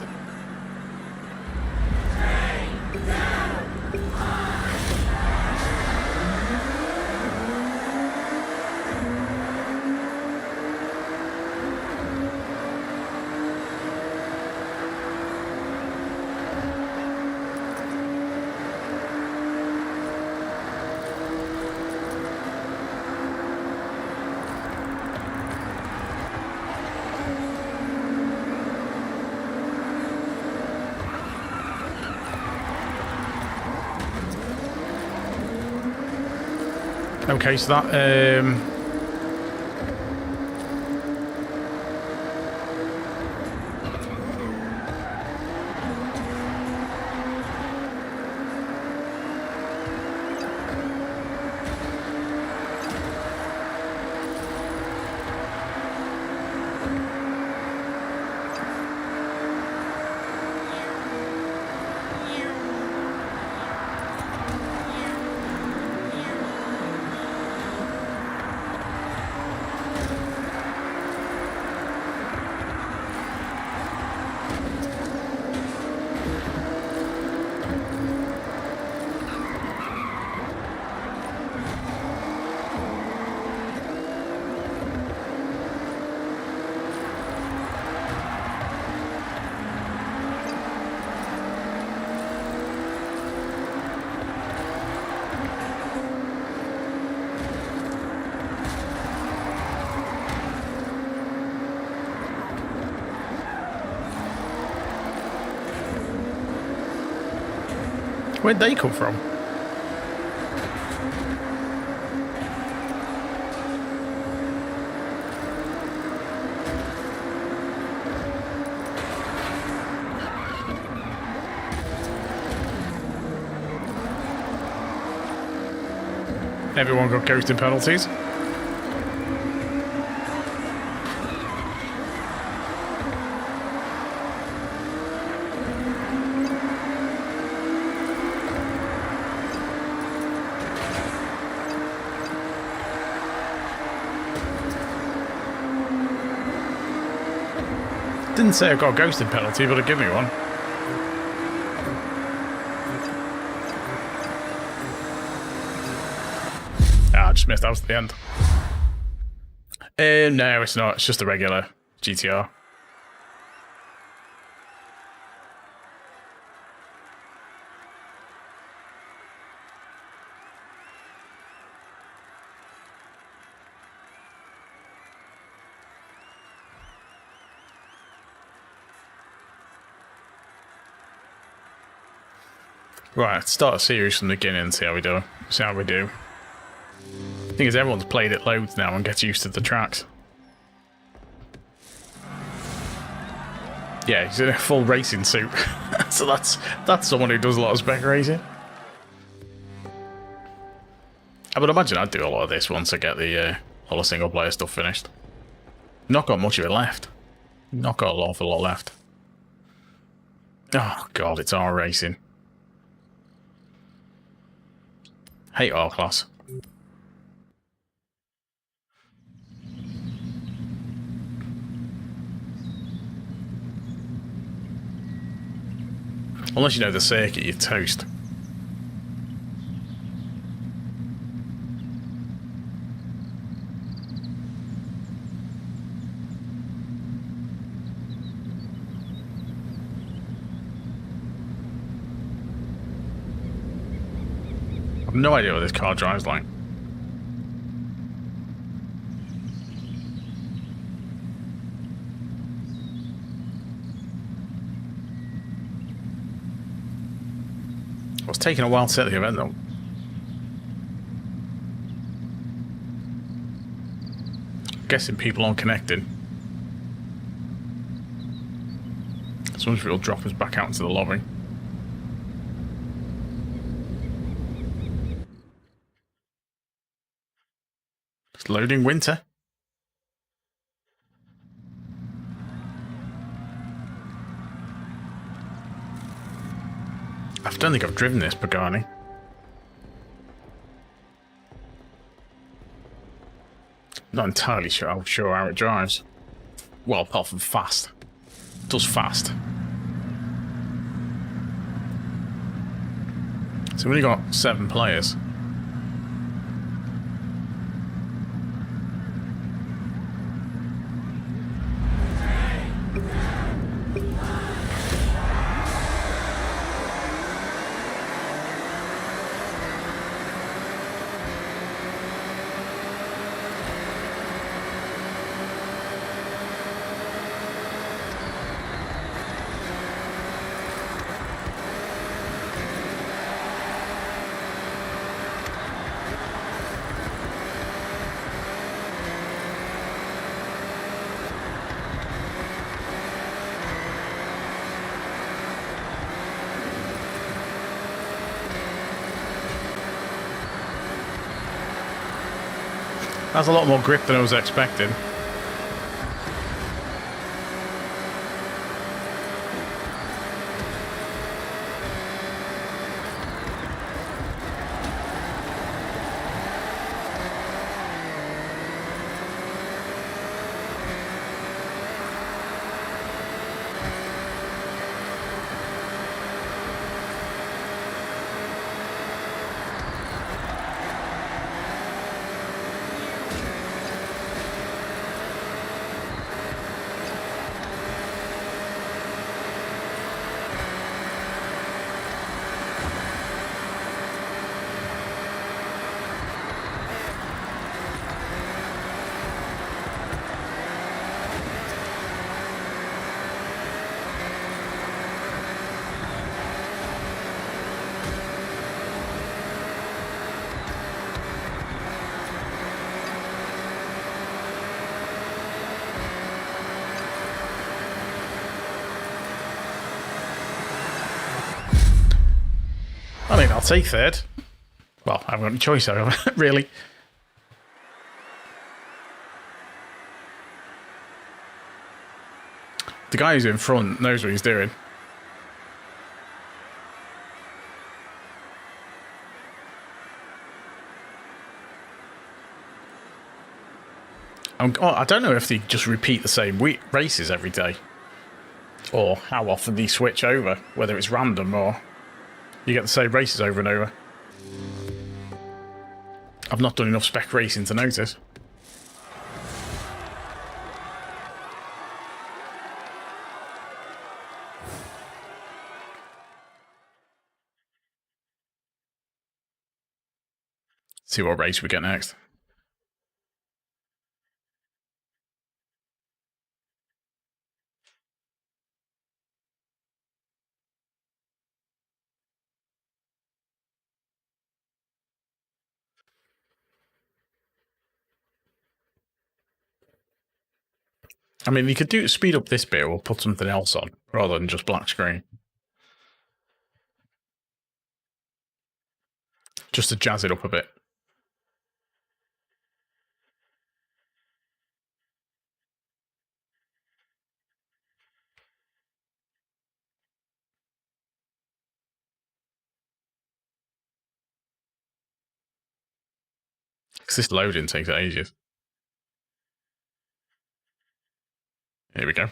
Okay, so that where'd they come from? Everyone got ghosting penalties. Didn't say I got a ghosting penalty, but it gave me one. Ah, I just missed out at the end. No, it's not. It's just a regular GTR. Right, let's start a series from the beginning and see how we do. See how we do. The thing is, everyone's played it loads now and gets used to the tracks. Yeah, he's in a full racing suit. So that's someone who does a lot of spec racing. I would imagine I'd do a lot of this once I get the all the single player stuff finished. Not got much of it left. Not got an awful lot left. Oh god, it's R racing. Hate R class. Unless you know the circuit, you're toast. I've no idea what this car drives like. It's taking a while to set the event though. I'm guessing people aren't connected. So it'll drop us back out into the lobby. It's loading winter. I don't think I've driven this Pagani. Not entirely sure how it drives. Well, apart from fast. It does fast. So we've only got 7 players. That's a lot more grip than I was expecting. I mean, I'll take third. Well, I haven't got any choice, however, really. The guy who's in front knows what he's doing. I don't know if they just repeat the same races every day, or how often they switch over, whether it's random or you get the same races over and over. I've not done enough spec racing to notice. See what race we get next. I mean, you could speed up this bit or put something else on rather than just black screen. Just to jazz it up a bit. Because this loading takes ages. Here we go.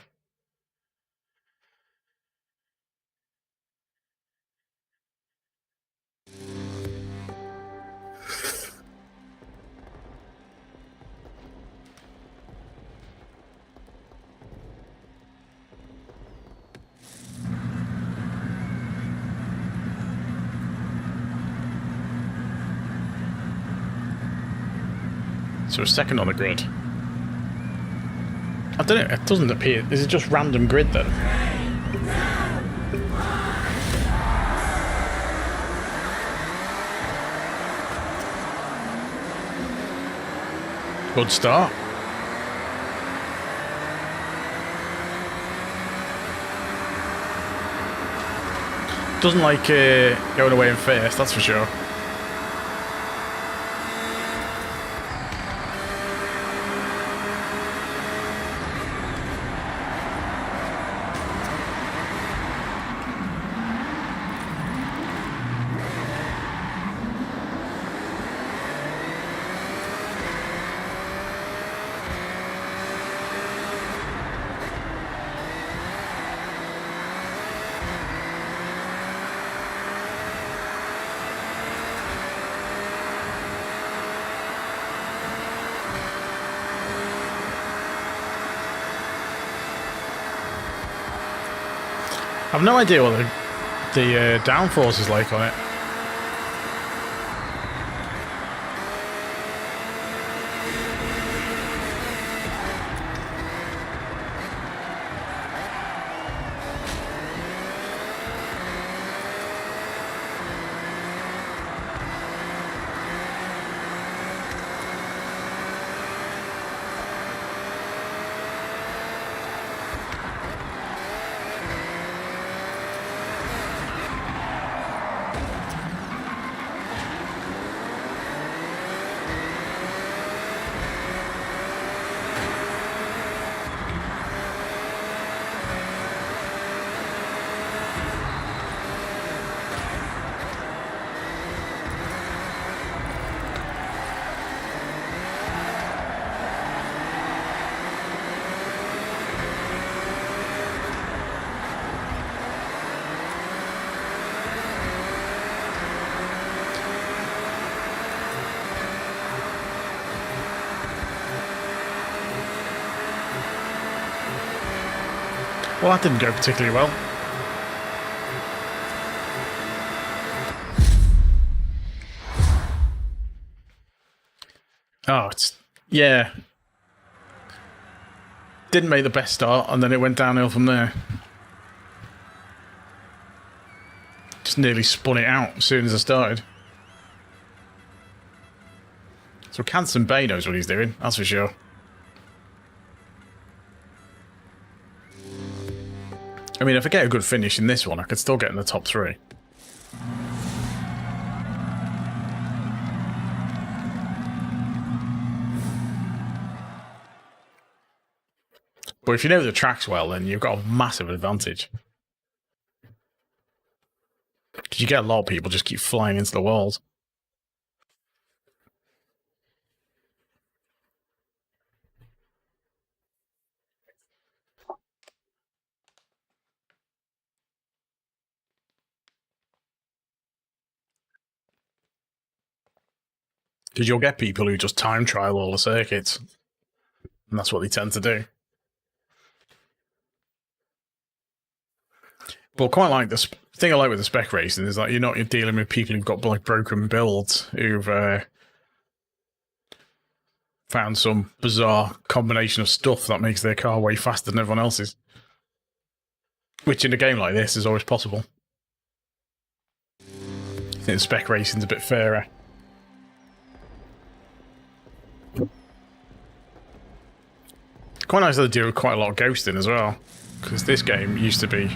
So a second on the grid. I don't know, it doesn't appear. Is it just random grid then? Good start. Doesn't like going away in first, that's for sure. I've no idea what the downforce is like on it. Well, that didn't go particularly well. Oh, it's... yeah. Didn't make the best start, and then it went downhill from there. Just nearly spun it out as soon as I started. So Canson Bay knows what he's doing, that's for sure. I mean, if I get a good finish in this one, I could still get in the top 3. But if you know the tracks well, then you've got a massive advantage. Because you get a lot of people just keep flying into the walls. Because you'll get people who just time trial all the circuits. And that's what they tend to do. But quite like the thing I like with the spec racing is that you're dealing with people who've got like broken builds, who've found some bizarre combination of stuff that makes their car way faster than everyone else's. Which in a game like this is always possible. I think the spec racing's a bit fairer. Quite nice that they do quite a lot of ghosting as well, because this game used to be,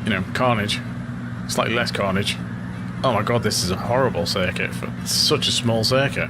you know, carnage. Slightly less carnage. Oh my god, this is a horrible circuit for such a small circuit.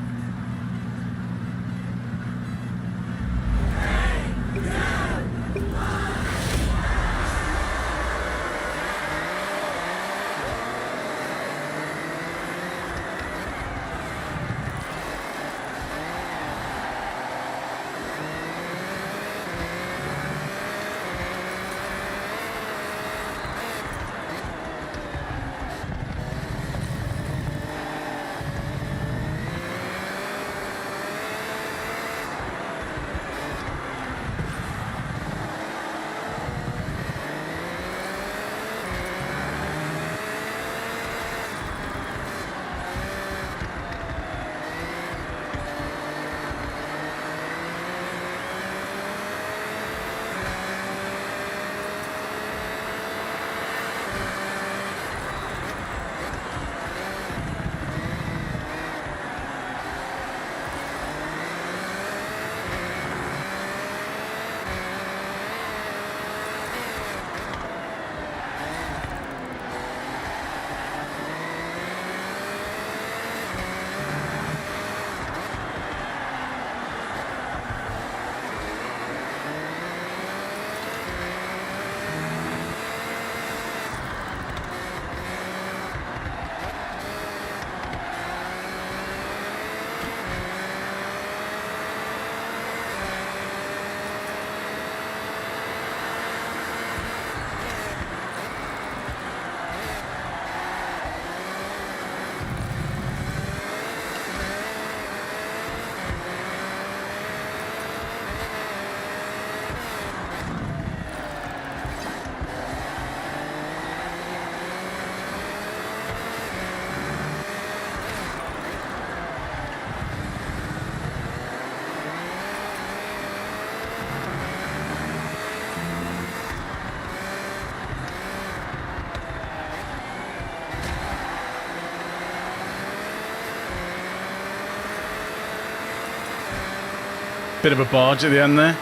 Bit of a barge at the end there.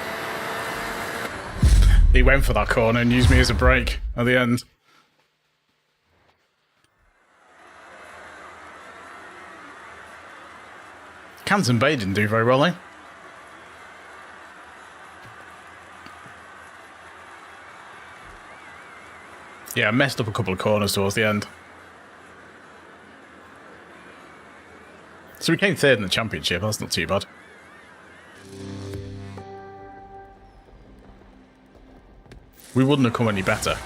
He went for that corner and used me as a brake at the end. Canton Bay didn't do very well, eh? Yeah, I messed up a couple of corners towards the end. So we came third in the championship, that's not too bad. We wouldn't have come any better.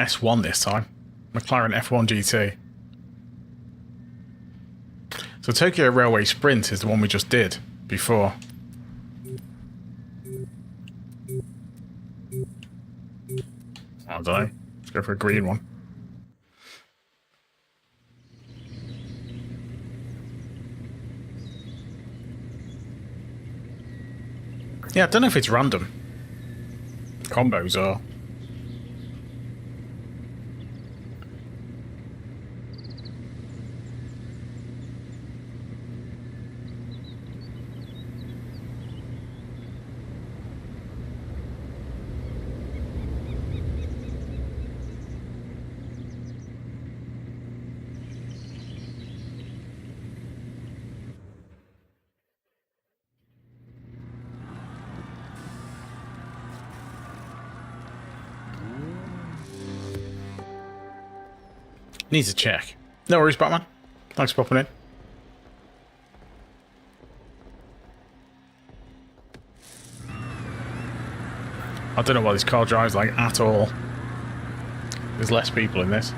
S1 this time. McLaren F1 GT. So Tokyo Railway Sprint is the one we just did before. I don't know. Let's go for a green one. Yeah, I don't know if it's random. Combos are. Needs a check. No worries, Batman. Thanks for popping in. I don't know what this car drives like at all. There's less people in this.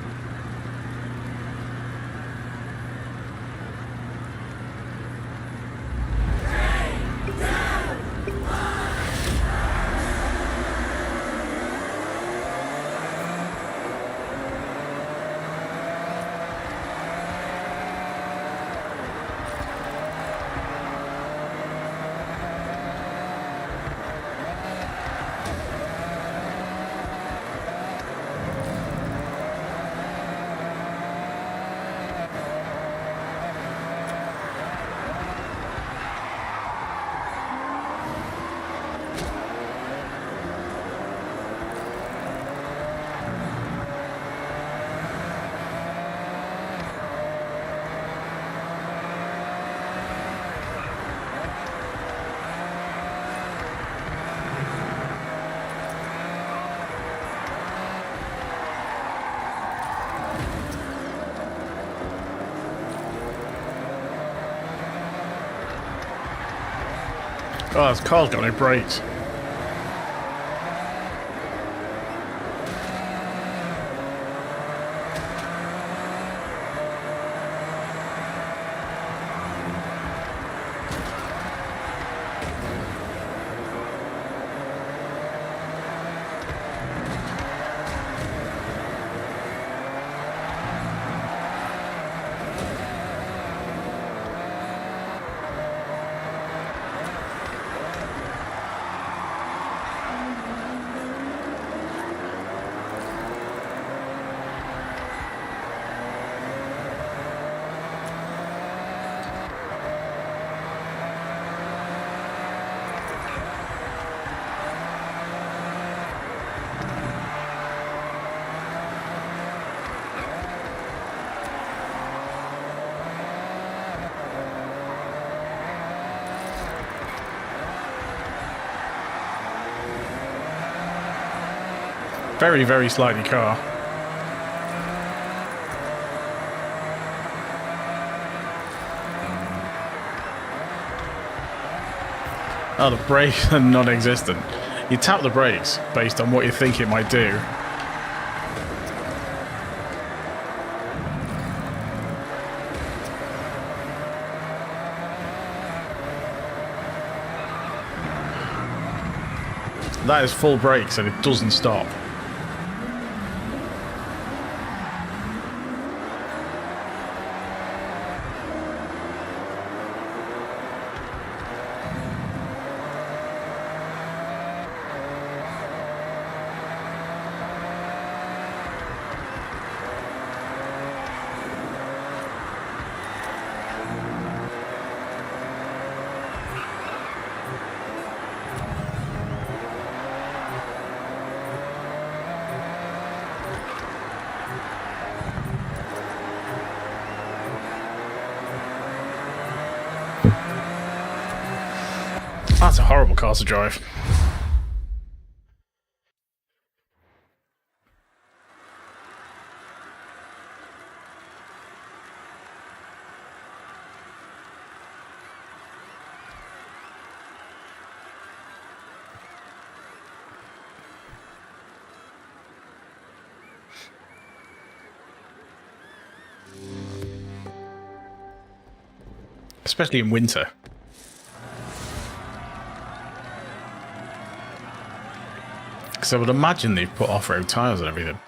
Oh, this car's got no brakes. Very, very slightly car. Oh, the brakes are non-existent. You tap the brakes based on what you think it might do. That is full brakes and it doesn't stop. That's a horrible car to drive. especially in winter. Because I would imagine they've put off-road tyres and everything.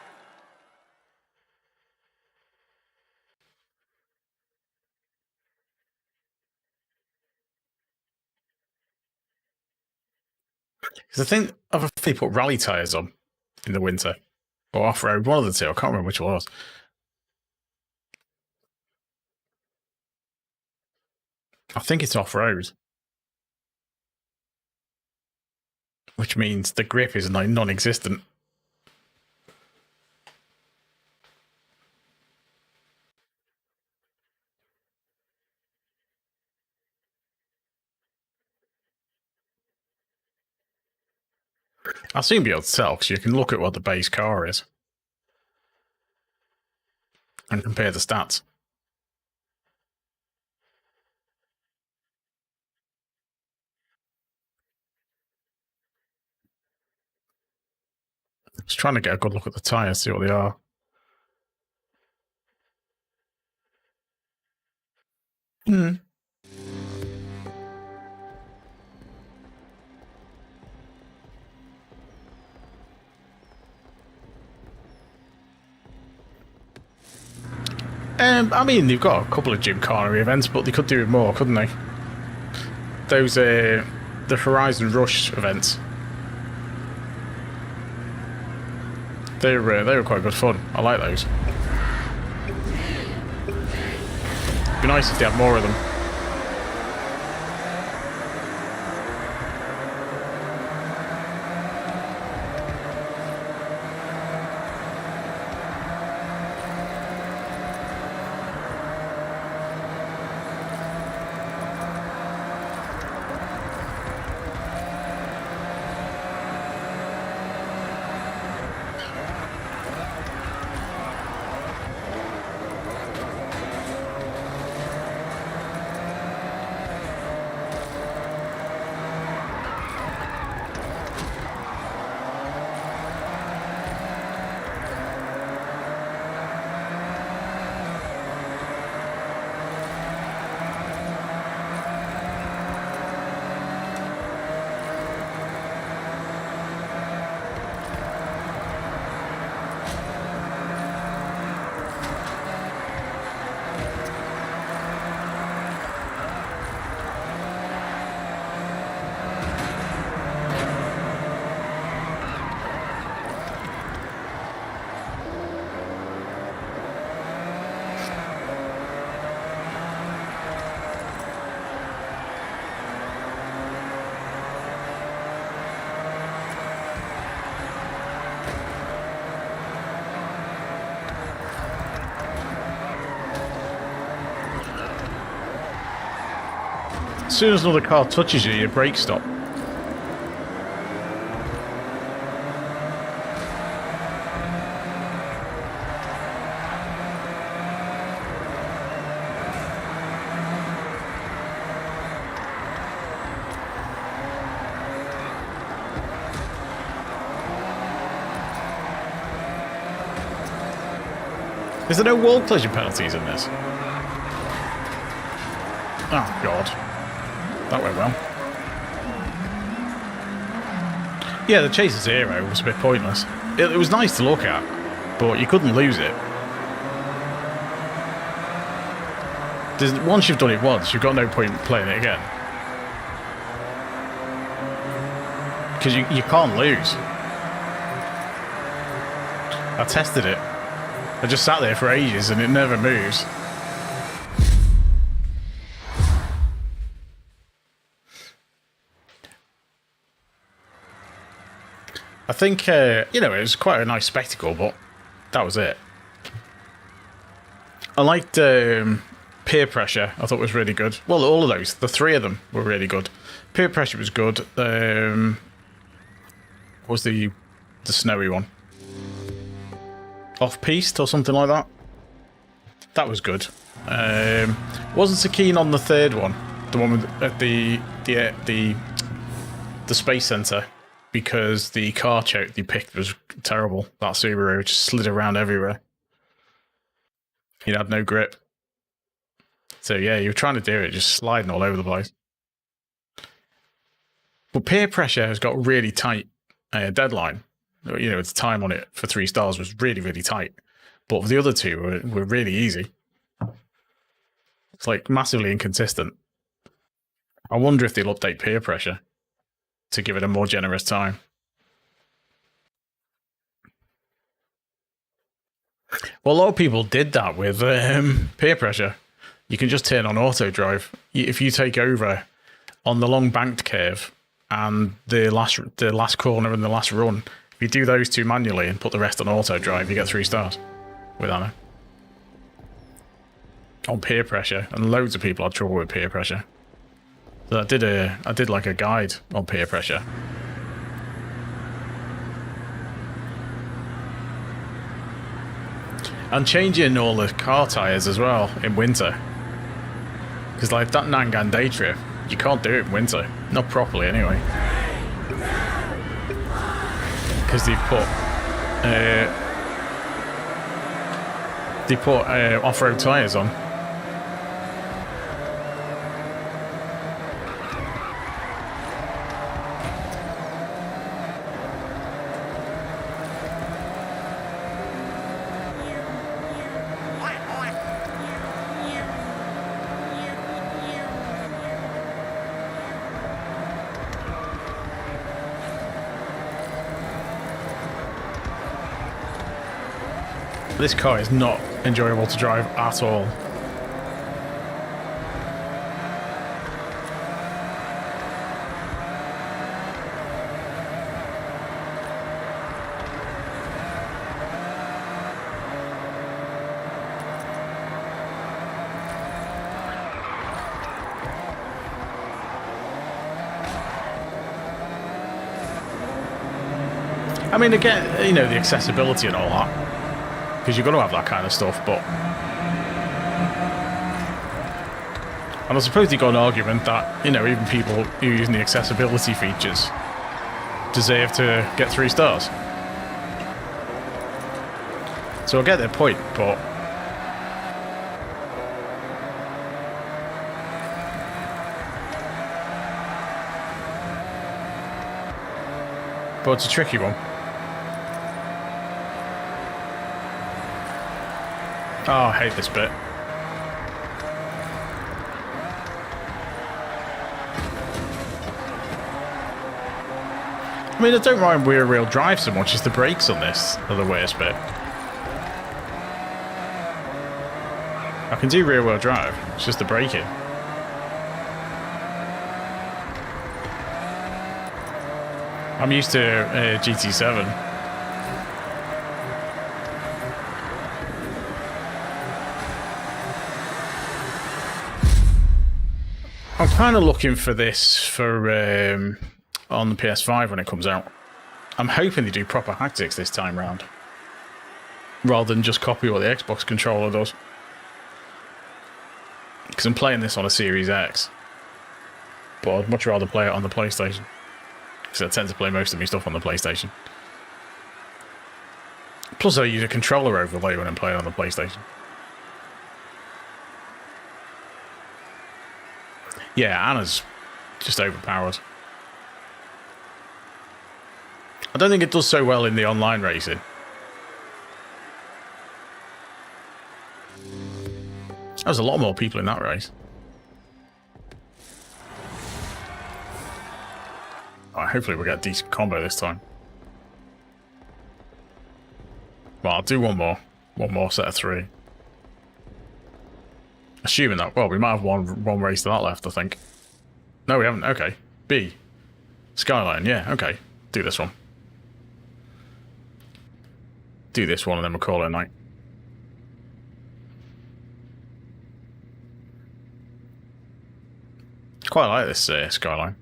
Because I think they put rally tyres on in the winter. Or off-road, one of the two. I can't remember which one it was. I think it's off-road. Which means the grip is non-existent. I'll soon be able to tell, because you can look at what the base car is. And compare the stats. Just trying to get a good look at the tyres, see what they are. I mean, they've got a couple of Gymkhana events, but they could do it more, couldn't they? Those, the Horizon Rush events. They were quite good fun. I like those. It'd be nice if they had more of them. As soon as another car touches you, your brakes stop. Is there no wall collision penalties in this? Oh, God. That went well. Yeah, the Chaser Zero was a bit pointless. It was nice to look at, but you couldn't lose it. Once you've done it once, you've got no point playing it again. Because you can't lose. I tested it. I just sat there for ages and it never moves. I think, you know, it was quite a nice spectacle, but that was it. I liked Peer Pressure. I thought was really good. Well, all of those, the three of them were really good. Peer Pressure was good. What was the snowy one? Off-piste or something like that. That was good. Wasn't so keen on the third one, the one with, at the Space Center, because the car choke they picked was terrible. That Subaru just slid around everywhere. It had no grip. So yeah, you're trying to do it, just sliding all over the place. But peer pressure has got really tight deadline. You know, its time on it for 3 stars was really, really tight. But the other two were really easy. It's like massively inconsistent. I wonder if they'll update peer pressure to give it a more generous time. Well, a lot of people did that with peer pressure. You can just turn on auto drive. If you take over on the long banked curve and the last corner and the last run, if you do those 2 manually and put the rest on auto drive, you get 3 stars with Anna. On peer pressure, and loads of people had trouble with peer pressure. So I did like a guide on peer pressure. And changing all the car tyres as well in winter. Because like that Nangan day trip, you can't do it in winter. Not properly anyway. Because they put off-road tyres on. This car is not enjoyable to drive at all. I mean, again, you know, the accessibility and all that. Because you're going to have that kind of stuff, but... And I suppose you got an argument that, you know, even people who are using the accessibility features deserve to get 3 stars. So I get their point, but... But it's a tricky one. Oh, I hate this bit. I mean, I don't mind rear-wheel drive so much as the brakes on this are the worst bit. I can do rear-wheel drive, it's just the braking. I'm used to GT7. I'm kind of looking for this for on the PS5 when it comes out. I'm hoping they do proper haptics this time round, rather than just copy what the Xbox controller does. Because I'm playing this on a Series X, but I'd much rather play it on the PlayStation. Because I tend to play most of my stuff on the PlayStation. Plus, I use a controller overlay when I'm playing on the PlayStation. Yeah, Anna's just overpowered. I don't think it does so well in the online racing. There's a lot more people in that race. Oh, hopefully we'll get a decent combo this time. Well, I'll do one more set of 3. Assuming that, well, we might have one race to that left, I think. No, we haven't. Okay. B. Skyline, yeah, okay. Do this one. Do this one and then we'll call it a night. Quite like this Skyline.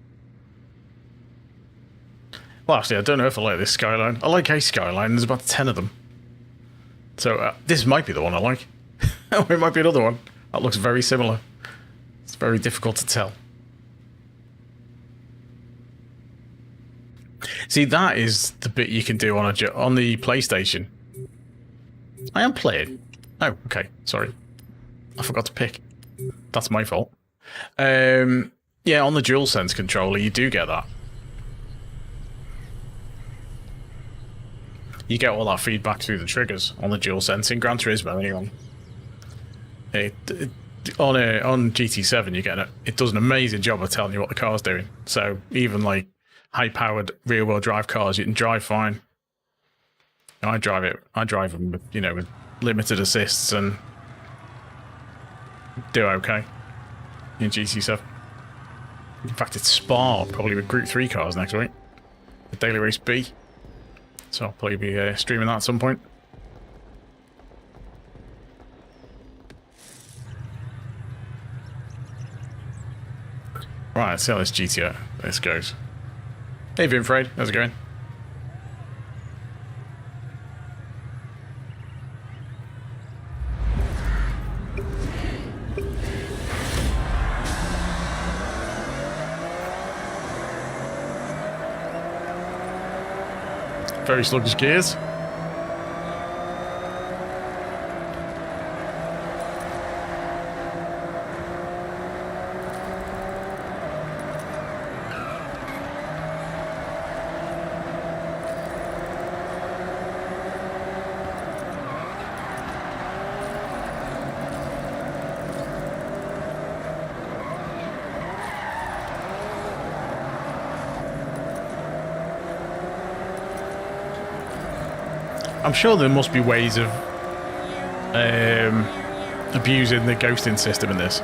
Well, actually, I don't know if I like this Skyline. I like a Skyline, there's about 10 of them. So, this might be the one I like. Or it might be another one. That looks very similar. It's very difficult to tell. See, that is the bit you can do on the PlayStation. I am playing. Oh, okay. Sorry. I forgot to pick. That's my fault. Yeah, on the DualSense controller, you do get that. You get all that feedback through the triggers on the DualSense in Gran Turismo anyway. On GT7, you get it. It does an amazing job of telling you what the car's doing. So even like high-powered rear-wheel drive cars, you can drive fine. I drive them with, with limited assists and do okay in GT7. In fact, it's Spa probably with Group 3 cars next week. The Daily Race B. So I'll probably be streaming that at some point. Right, let's see how this goes. Hey Vinfred, how's it going? Very sluggish gears. I'm sure there must be ways of abusing the ghosting system in this.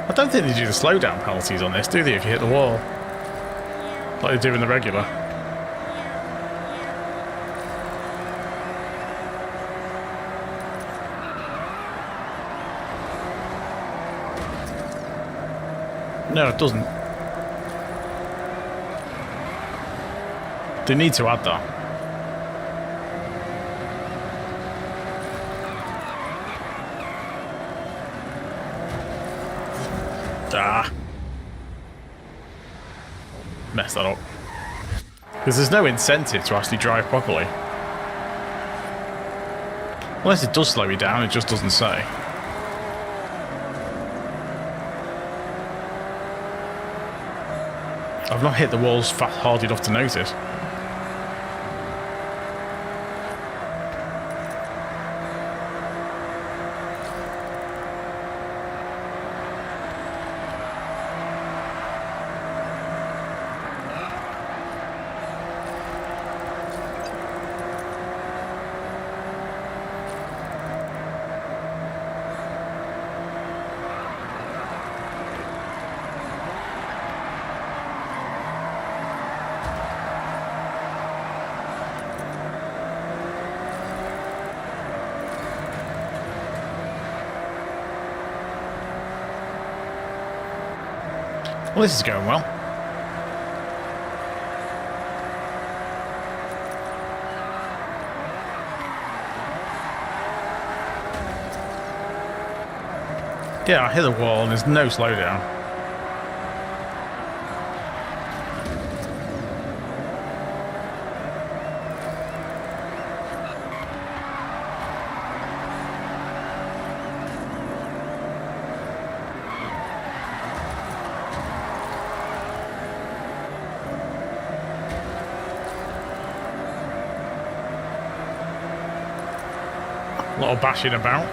I don't think they do the slowdown penalties on this, do they, if you hit the wall? Like they do in the regular. No, it doesn't. They need to add that. Ah. Mess that up. Because there's no incentive to actually drive properly. Unless it does slow you down, it just doesn't say. I've not hit the walls hard enough to notice. Well, this is going well. Yeah, I hit the wall and there's no slowdown. A lot of bashing about.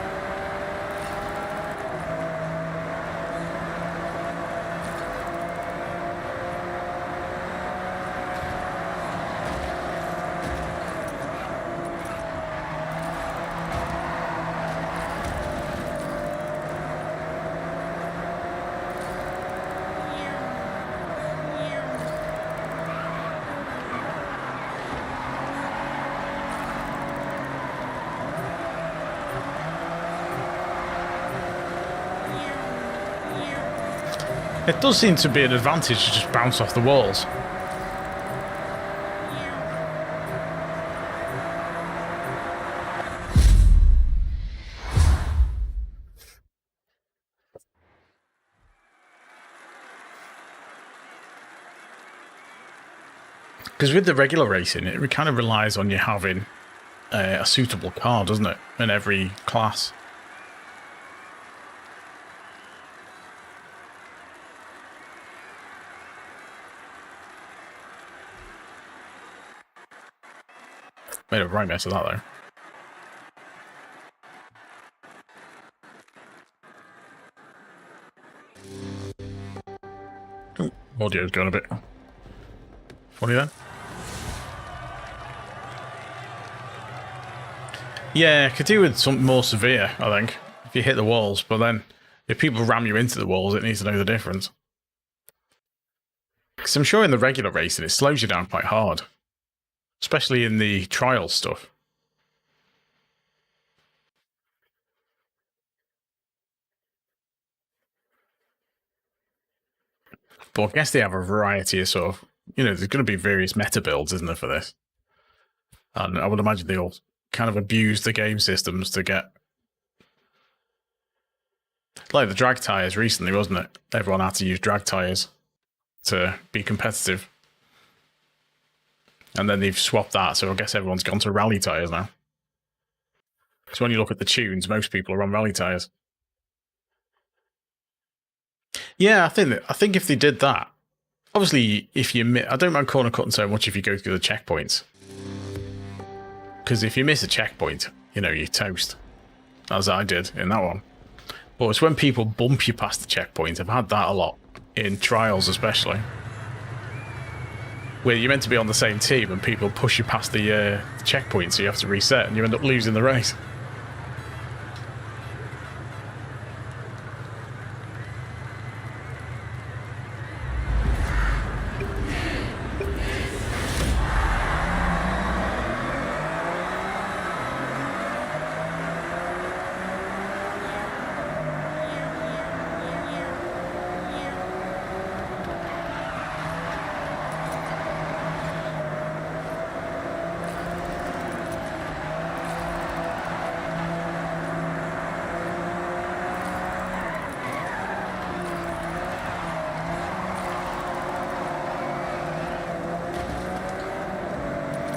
It does seem to be an advantage to just bounce off the walls. Because with the regular racing, it kind of relies on you having a suitable car, doesn't it? In every class. Made a right mess of that, though. Ooh, audio's going a bit funny then. Yeah, could do with something more severe, I think, if you hit the walls, but then if people ram you into the walls, it needs to know the difference. Because I'm sure in the regular racing, it slows you down quite hard. Especially in the trial stuff. But I guess they have a variety of sort of, there's going to be various meta builds, isn't there, for this? And I would imagine they all kind of abuse the game systems to get... Like the drag tyres recently, wasn't it? Everyone had to use drag tyres to be competitive. And then they've swapped that, so I guess everyone's gone to rally tyres now. Because when you look at the tunes, most people are on rally tyres. Yeah, I think if they did that, obviously, if you I don't mind corner cutting so much if you go through the checkpoints. Because if you miss a checkpoint, you're toast. As I did in that one. But it's when people bump you past the checkpoint. I've had that a lot, in trials especially. Where you're meant to be on the same team and people push you past the checkpoint, so you have to reset and you end up losing the race.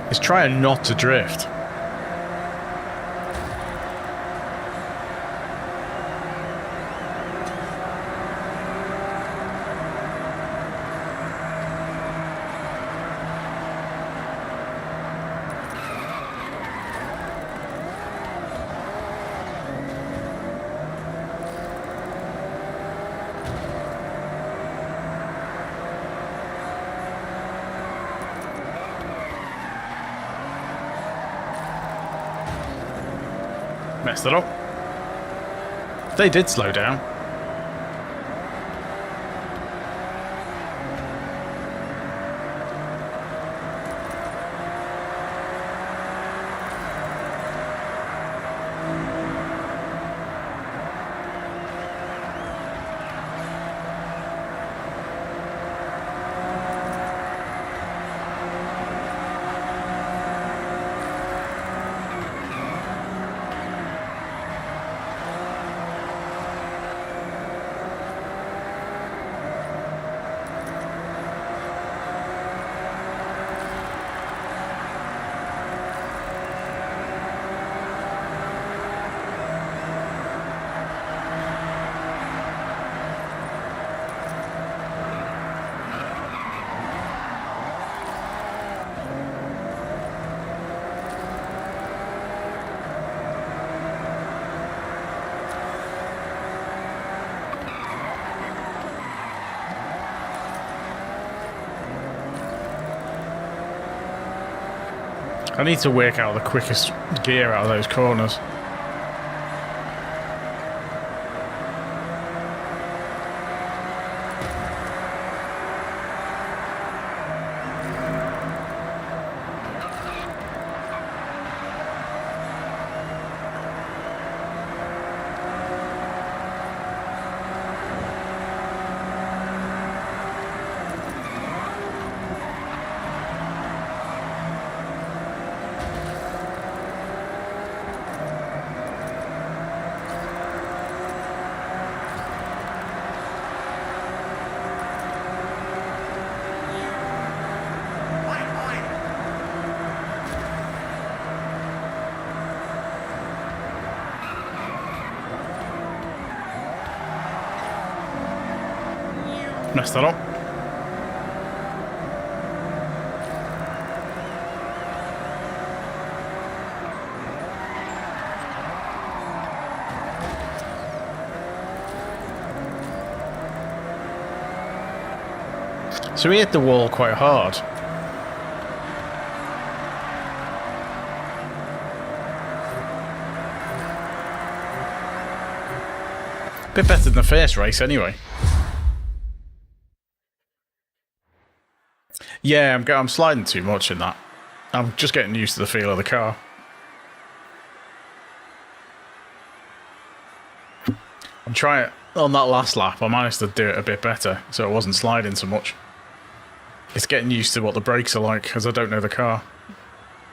It's trying not to drift. Messed it up. They did slow down. I need to work out the quickest gear out of those corners. Messed that up. So he hit the wall quite hard. Bit better than the first race anyway. Yeah, I'm sliding too much in that. I'm just getting used to the feel of the car. I'm trying on that last lap. I managed to do it a bit better, so it wasn't sliding so much. It's getting used to what the brakes are like, because I don't know the car.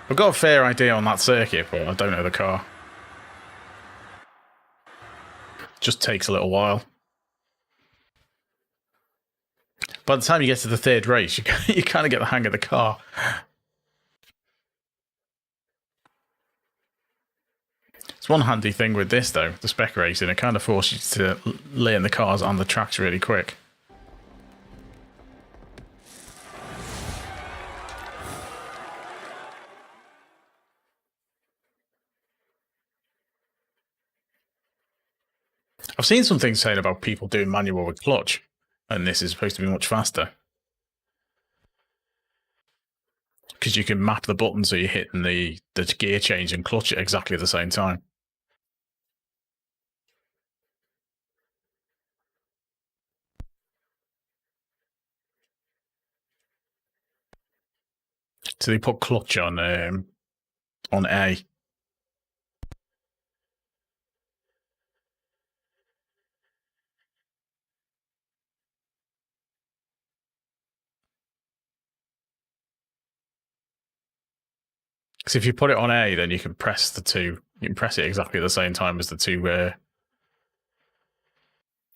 I've got a fair idea on that circuit, but I don't know the car. Just takes a little while. By the time you get to the third race, you kind of get the hang of the car. It's one handy thing with this, though, the spec racing. It kind of forces you to learn the cars on the tracks really quick. I've seen some things saying about people doing manual with clutch, and this is supposed to be much faster. Because you can map the buttons so you're hitting the gear change and clutch at exactly the same time. So they put clutch on A. Because if you put it on A, then you can press the two. You can press it exactly at the same time as the two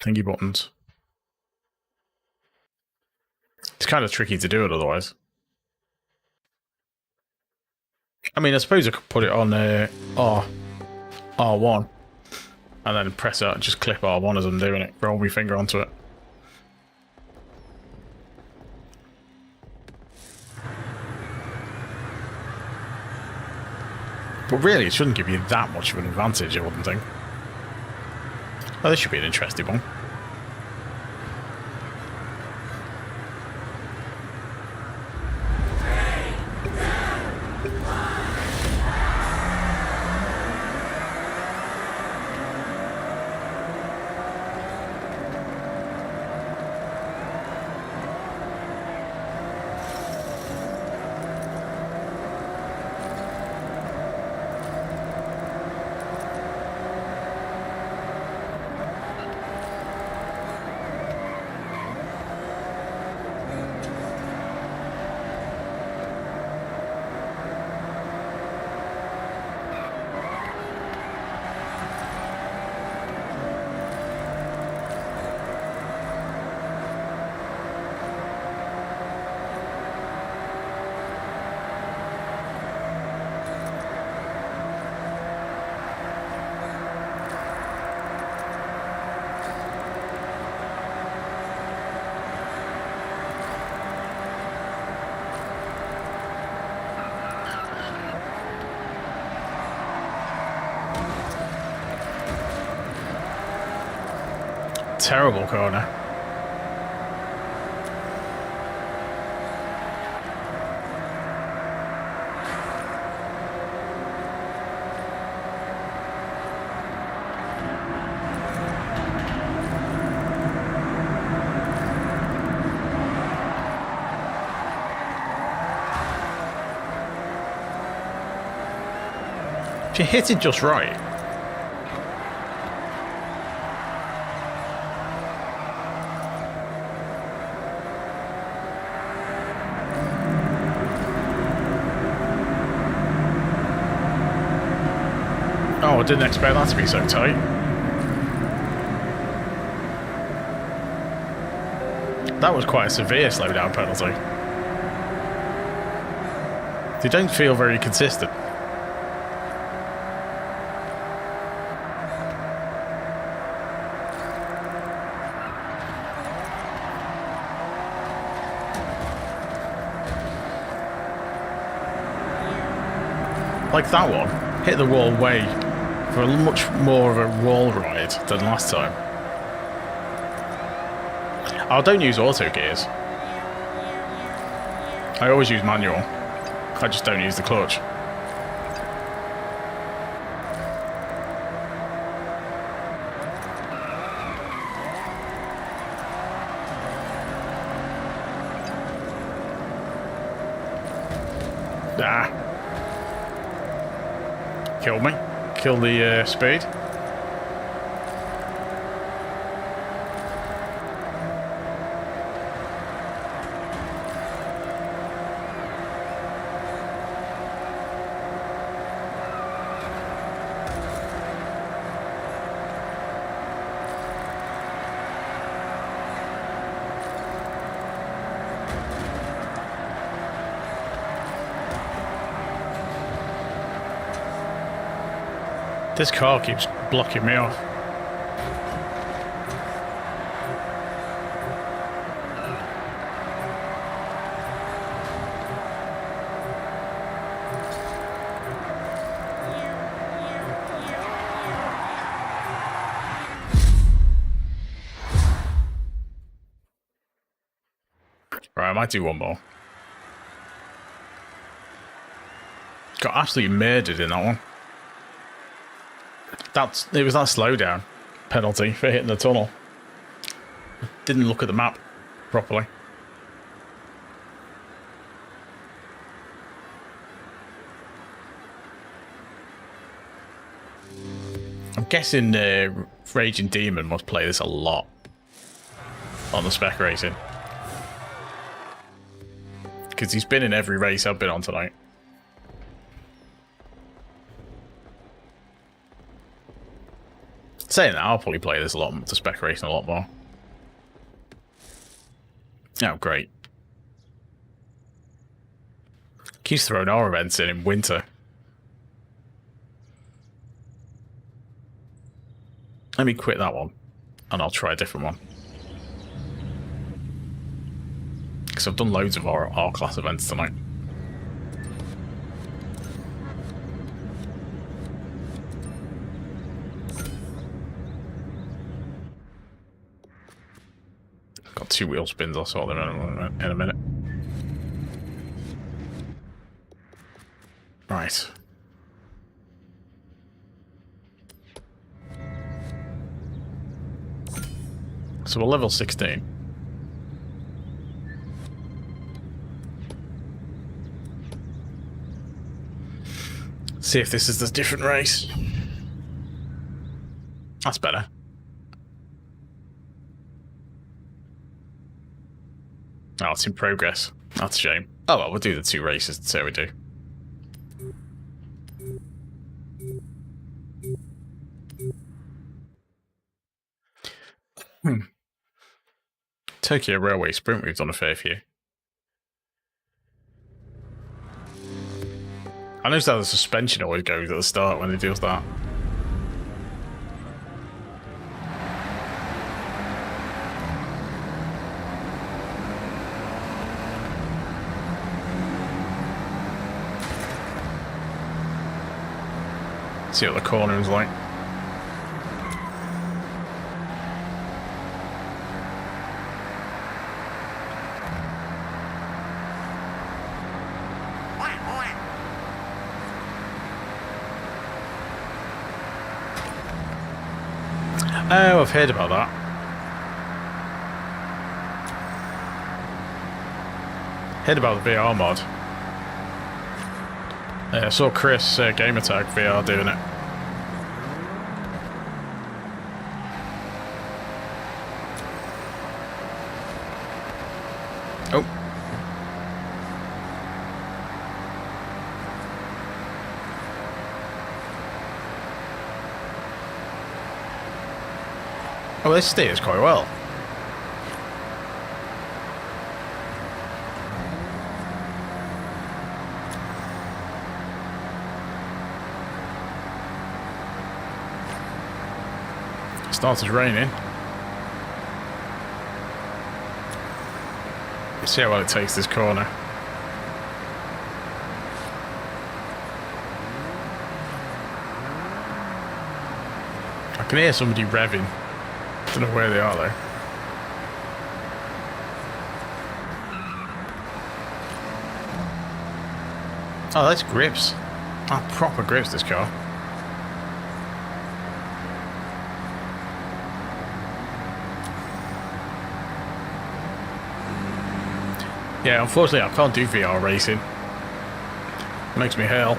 thingy buttons. It's kind of tricky to do it otherwise. I mean, I suppose I could put it on R1 and then press it, just clip R1 as I'm doing it, roll my finger onto it. But really, it shouldn't give you that much of an advantage, I wouldn't think. Oh, this should be an interesting one. Terrible corner. If you hit it just right. Oh, I didn't expect that to be so tight. That was quite a severe slowdown penalty. They don't feel very consistent. like that one, hit the wall way for a much more of a wall ride than last time. I don't use auto gears. I always use manual. I just don't use the clutch. Ah. Killed me. Kill the speed. This car keeps blocking me off. Right, I might do one more. Got absolutely murdered in that one. It was that slowdown penalty for hitting the tunnel. Didn't look at the map properly. I'm guessing Raging Demon must play this a lot on the Spec Racing, because he's been in every race I've been on tonight. Saying that, I'll probably play this a lot, the Spec Racing a lot more. Oh, great. Keeps throwing our events in winter. Let me quit that one, and I'll try a different one. Because I've done loads of our class events tonight. Got 2 wheel spins, I'll sort them in a minute. Right. So we're level 16. See if this is the different race. That's better. Oh, it's in progress. That's a shame. Oh well, we'll do the 2 races and see how we do. Tokyo Railway Sprint, we've done a fair few. I noticed how the suspension always goes at the start when it deals that. See what the corner is like. Oh, I've heard about that. Heard about the VR mod. I saw Chris Gamertag VR doing it. Oh. Oh, this steers quite well. Started raining. Let's see how well it takes this corner. can hear somebody revving. Don't know where they are though. Oh, that's grips. Oh, proper grips, this car. Yeah, unfortunately I can't do VR racing. Makes me hell.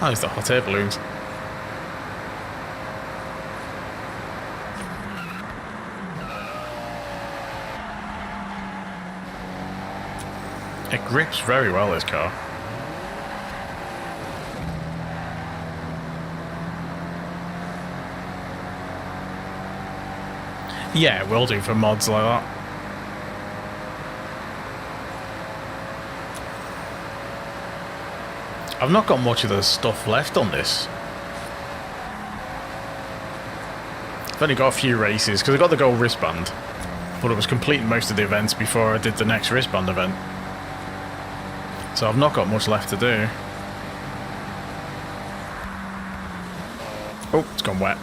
Oh, there's the hot air balloons. It grips very well, this car. Yeah, it will do for mods like that. I've not got much of the stuff left on this. I've only got a few races, because I got the gold wristband. But I was completing most of the events before I did the next wristband event. So I've not got much left to do. Oh, it's gone wet.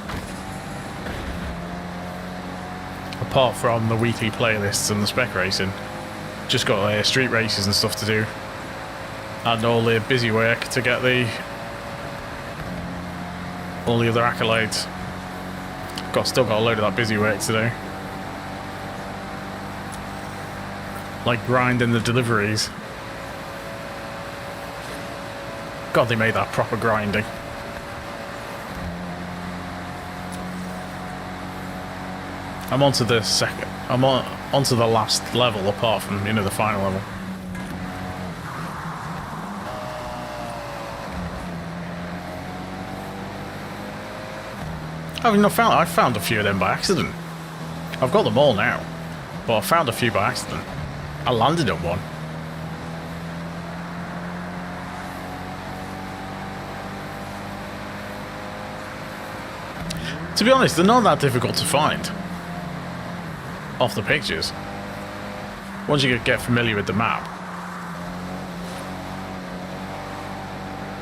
Apart from the weekly playlists and the spec racing, just got street races and stuff to do. And all the busy work to get all the other accolades. Still got a load of that busy work to do. Like grinding the deliveries. God, they made that proper grinding. I'm onto the onto the last level apart from, you know, the final level. I found a few of them by accident. I've got them all now, but I found a few by accident. I landed on one. To be honest, they're not that difficult to find off the pictures once you get familiar with the map.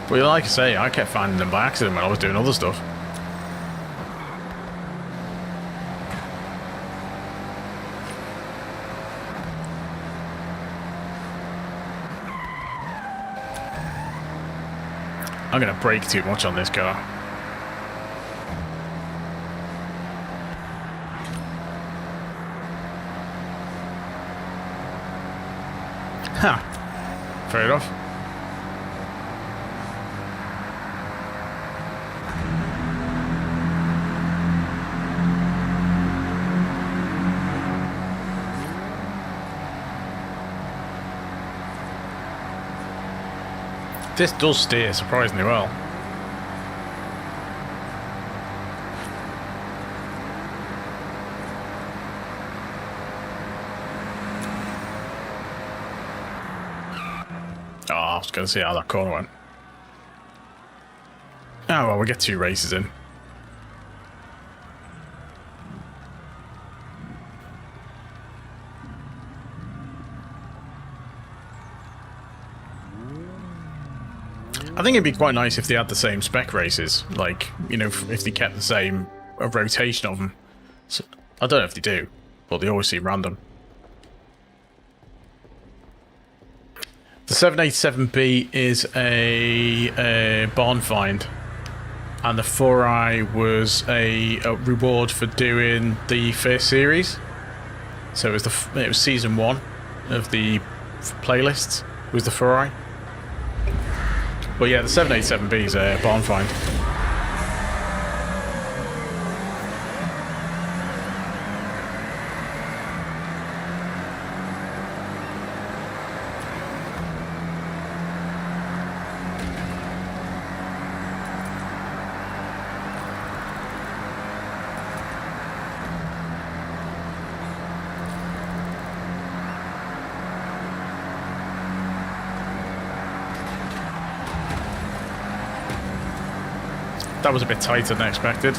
But like I say, I kept finding them by accident when I was doing other stuff. I'm going to brake too much on this car. Huh. Fair enough. This does steer surprisingly well. Oh, I was going to see how that corner went. Oh well, we get 2 races in. I think it'd be quite nice if they had the same spec races, like, you know, if they kept the same rotation of them. So, I don't know if they do, but they always seem random. The 787B is a barn find, and the 4i was a reward for doing the first series. So it was season 1 of the playlists was the 4i. But yeah, the 787B is a barn find. That was a bit tighter than expected.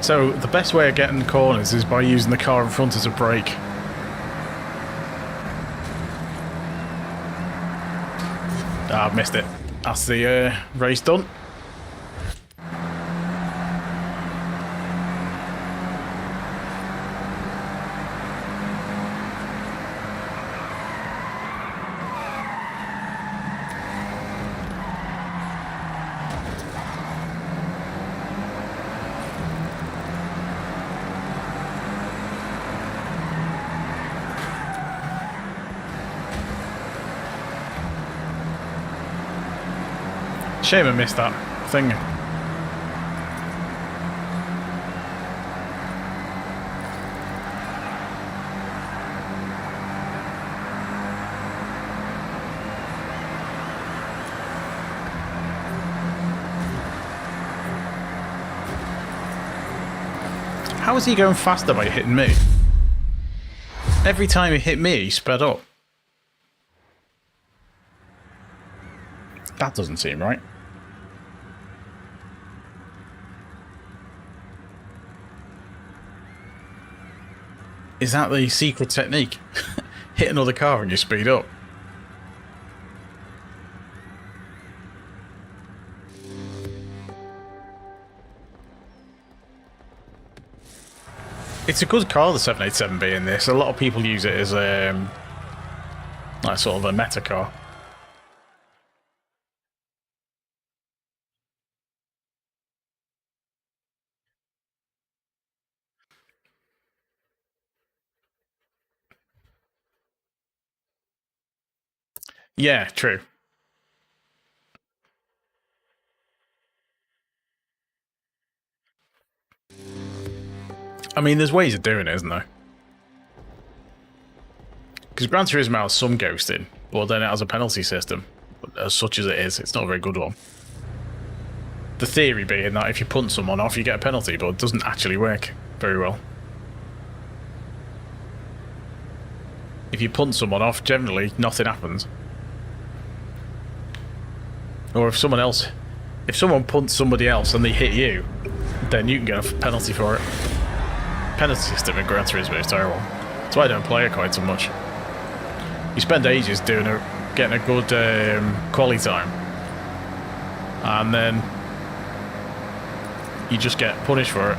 So the best way of getting corners is by using the car in front as a brake. Ah, I've missed it. That's the race done. Shame I missed that thing. How is he going faster by hitting me? Every time he hit me, he sped up. That doesn't seem right. Is that the secret technique? Hit another car and you speed up. It's a good car, the 787B in this. A lot of people use it as like sort of a meta car. Yeah, true. I mean, there's ways of doing it, isn't there? Because Gran Turismo has some ghosting, but then it has a penalty system. As such as it is, it's not a very good one. The theory being that if you punt someone off, you get a penalty, but it doesn't actually work very well. If you punt someone off, generally nothing happens. Or if someone punts somebody else and they hit you, then you can get a penalty for it. Penalty system in Gran Turismo is terrible. That's why I don't play it quite so much. You spend ages getting a good quali time, and then you just get punished for it.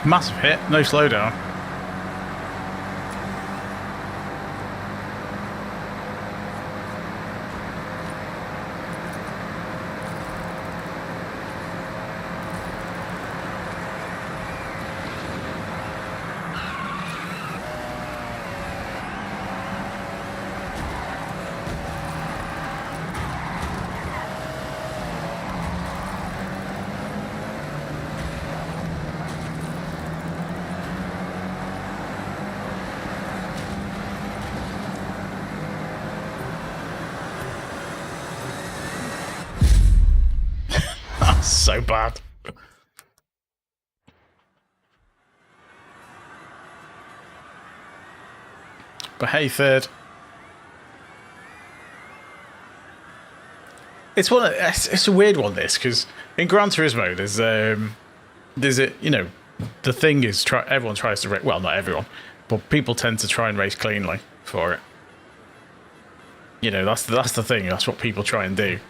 Massive hit, no slowdown. so bad. But hey, third. It's it's a weird one, this, because in Gran Turismo there's a, you know, the thing is everyone tries to well, not everyone, but people tend to try and race cleanly for it. You know, that's the thing. That's what people try and do.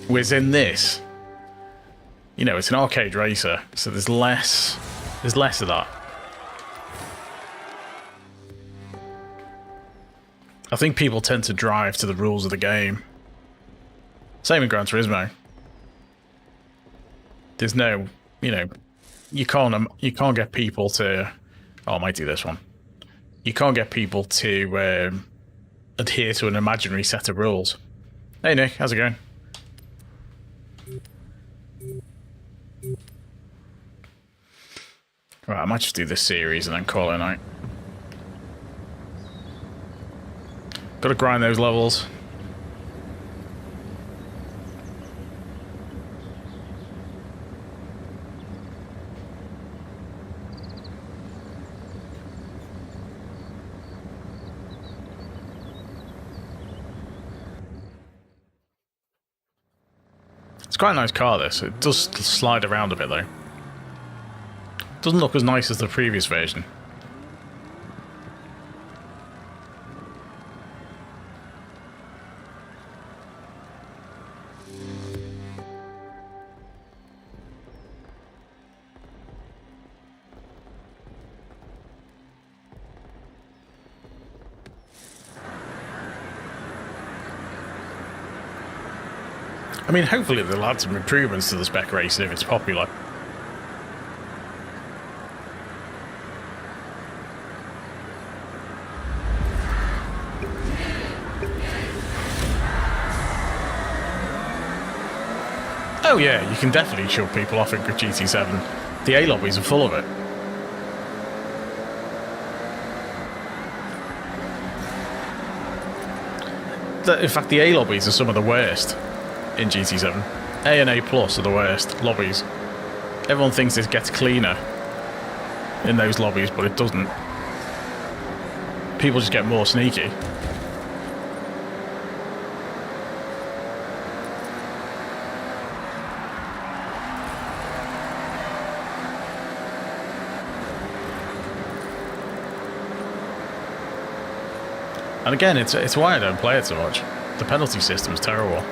Whereas in this, you know, it's an arcade racer, so there's less of that. I think people tend to drive to the rules of the game. Same in Gran Turismo. There's no, you know, you can't get people to. Oh, I might do this one. You can't get people to adhere to an imaginary set of rules. Hey Nick, how's it going? Right, I might just do this series and then call it a night. Gotta grind those levels. It's quite a nice car, this. It does slide around a bit, though. Doesn't look as nice as the previous version. I mean, hopefully they'll add some improvements to the Spec racing if it's popular. Oh yeah, you can definitely shove people off in GT7. The A lobbies are full of it. In fact, the A lobbies are some of the worst in GT7. A and A plus are the worst lobbies. Everyone thinks it gets cleaner in those lobbies, but it doesn't. People just get more sneaky. And again, it's why I don't play it so much. The penalty system's terrible.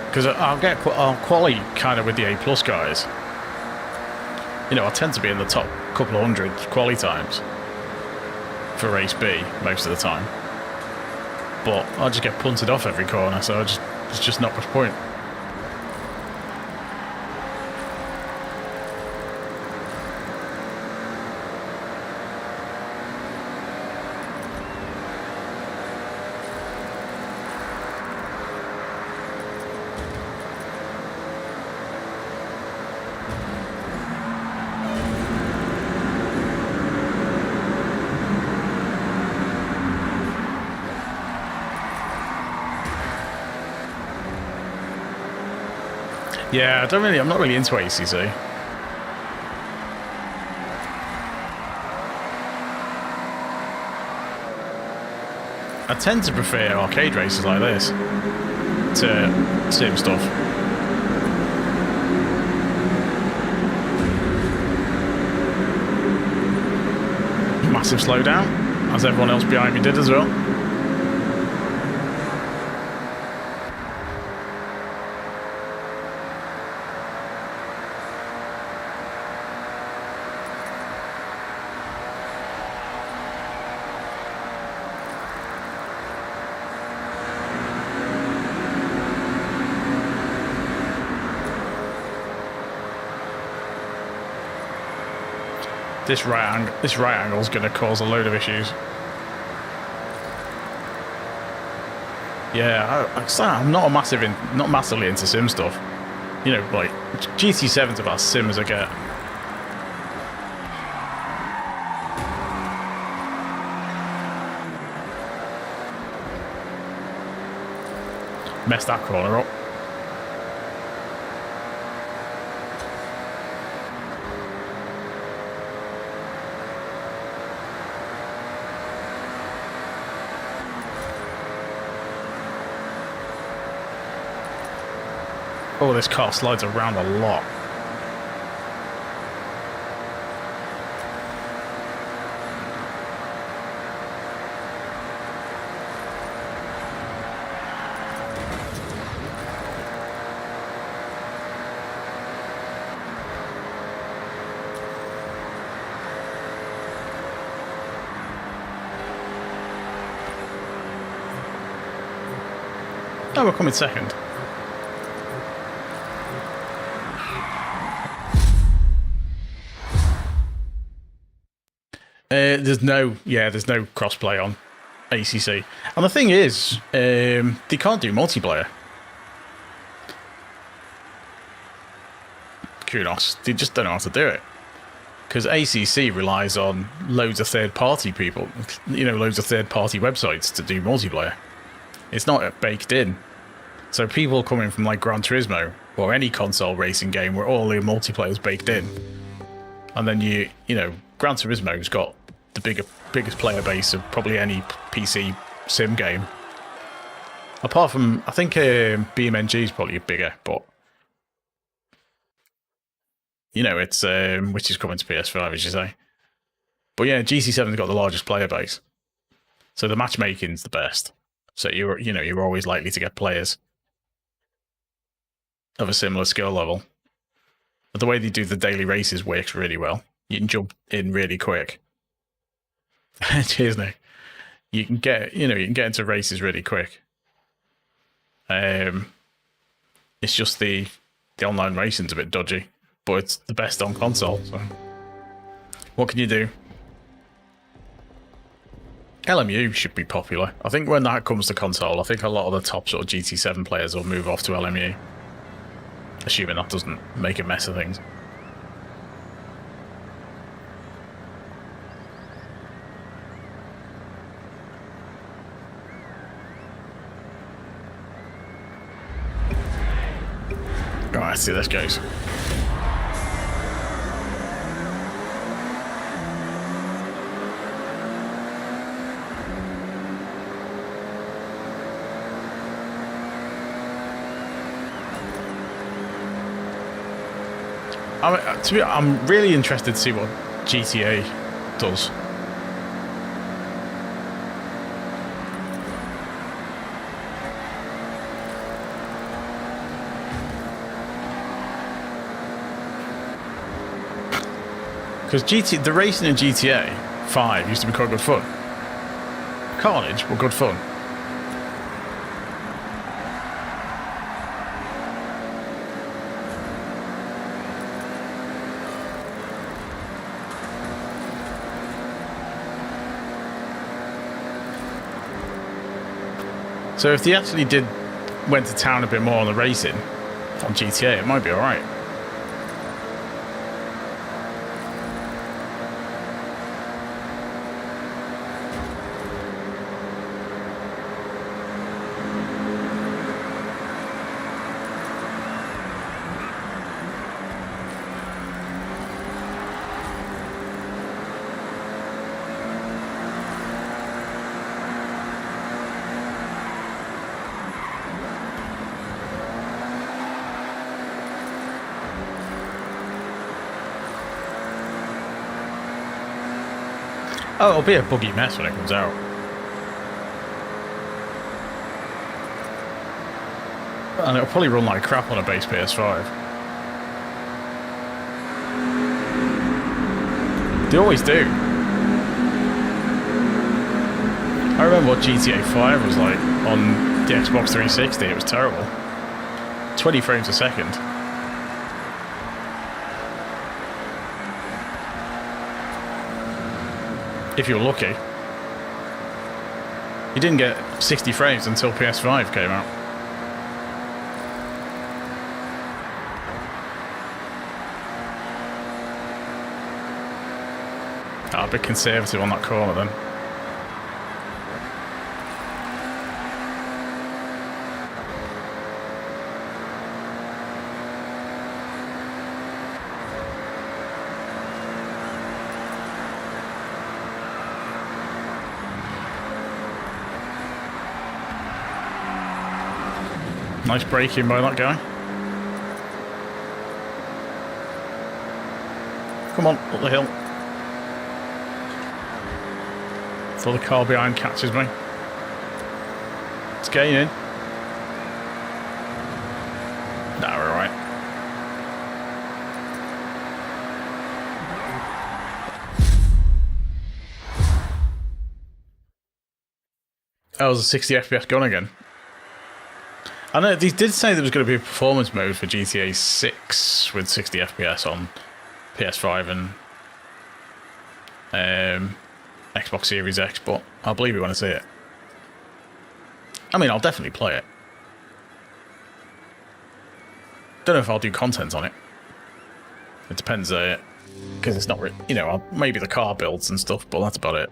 Because I'll quali kind of with the A plus guys. You know, I tend to be in the top couple of hundred quali times for race B most of the time. But I just get punted off every corner, so it's just not much point. Yeah, I'm not really into ACC. I tend to prefer arcade races like this to sim stuff. Massive slowdown, as everyone else behind me did as well. This right angle is going to cause a load of issues. Yeah, I'm not massively into sim stuff. You know, like GT7's about as sim as I get. Messed that corner up. Oh, this car slides around a lot. Oh, we're coming second. There's no crossplay on ACC, and the thing is, they can't do multiplayer. Kudos, they just don't know how to do it, because ACC relies on loads of third-party people, loads of third-party websites to do multiplayer. It's not baked in. So people coming from like Gran Turismo or any console racing game where all the multiplayer is baked in, and then Gran Turismo's got the biggest player base of probably any PC sim game. Apart from, I think BeamNG is probably bigger, but it's which is coming to PS5, as you say. But yeah, GT7's got the largest player base, so the matchmaking's the best. So you're always likely to get players of a similar skill level. But the way they do the daily races works really well. You can jump in really quick. Cheers, Nick. You can get into races really quick. It's just the online racing's a bit dodgy, but it's the best on console. So what can you do? LMU should be popular. I think when that comes to console, I think a lot of the top sort of GT7 players will move off to LMU. Assuming that doesn't make a mess of things. Alright, let's see how this goes. I'm really interested to see what GTA does. Because the racing in GTA 5 used to be quite good fun. Carnage were good fun. So if they actually went to town a bit more on the racing on GTA, it might be alright. Oh, it'll be a buggy mess when it comes out. And it'll probably run like crap on a base PS5. They always do. I remember what GTA 5 was like on the Xbox 360. It was terrible. 20 frames a second. If you were lucky. You didn't get 60 frames until PS5 came out. Oh, a bit conservative on that corner then. Nice braking by that guy. Come on, up the hill. Before the car behind catches me. It's gaining. No, we're alright. That was a 60 FPS gun again. I know they did say there was going to be a performance mode for GTA 6 with 60 FPS on PS5 and Xbox Series X, but I'll believe it when I see it. I mean, I'll definitely play it. Don't know if I'll do content on it. It depends, because it's not, you know, maybe the car builds and stuff, but that's about it.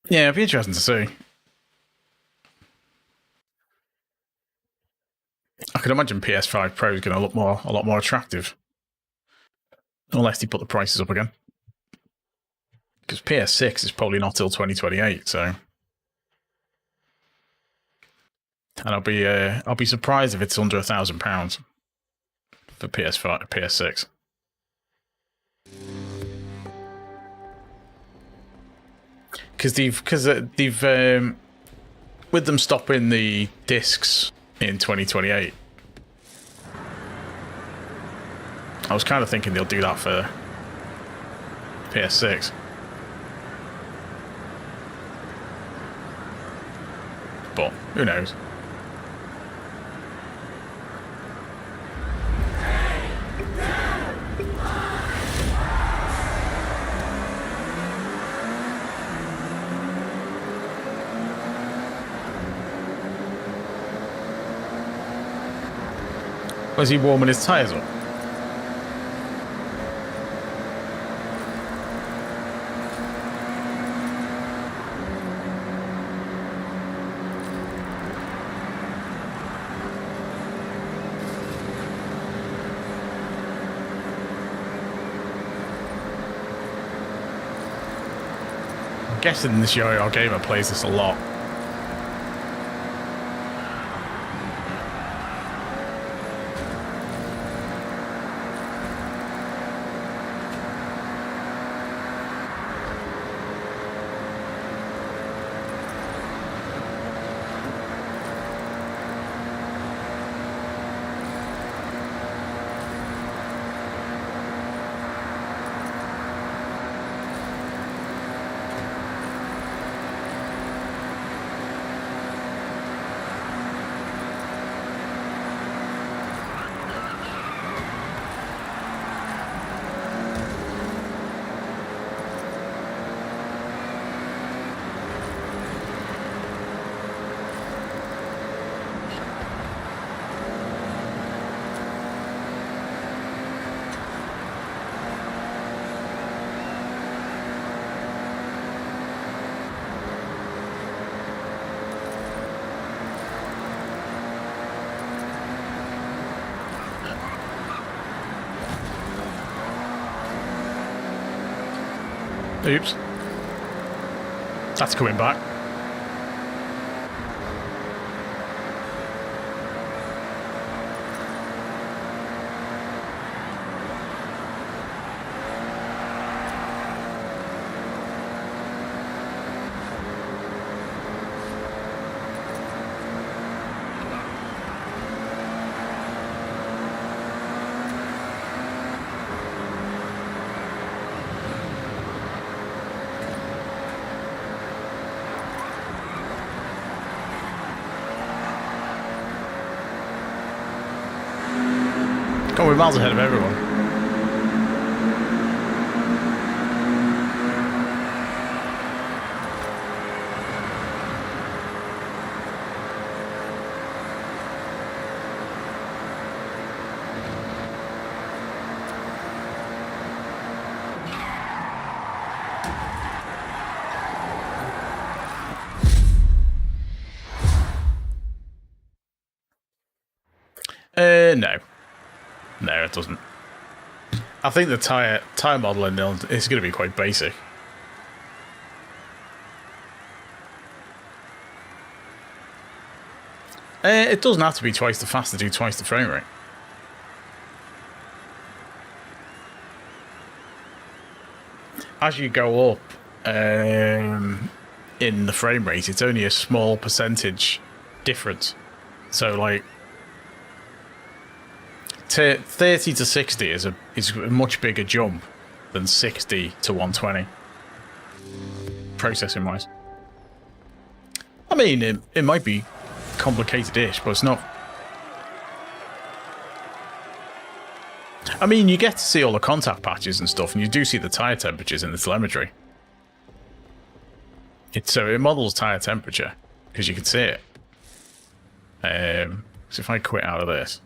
Yeah, it'd be interesting to see. I could imagine PS5 Pro is going to look a lot more attractive. Unless they put the prices up again. Because PS6 is probably not till 2028, so. And I'll be surprised if it's under £1,000 for PS5, PS6. Because they've with them stopping the discs in 2028. I was kind of thinking they'll do that for PS6. But who knows? Was he warming his tyres up? I'm guessing this Yo-Yo Gamer plays this a lot. Oops. That's coming back. God, we're miles ahead of everyone. No. No, it doesn't. I think the tyre modelling is going to be quite basic. It doesn't have to be twice the fast to do twice the frame rate. As you go up in the frame rate, it's only a small percentage difference. So, like, 30 to 60 is a much bigger jump than 60 to 120, processing-wise. I mean, it might be complicated-ish, but it's not. I mean, you get to see all the contact patches and stuff, and you do see the tyre temperatures in the telemetry. So it models tyre temperature, because you can see it. So if I quit out of this.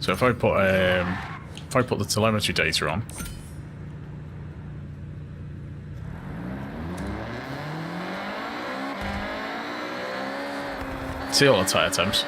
So if I put the telemetry data on. See all the tyre temps.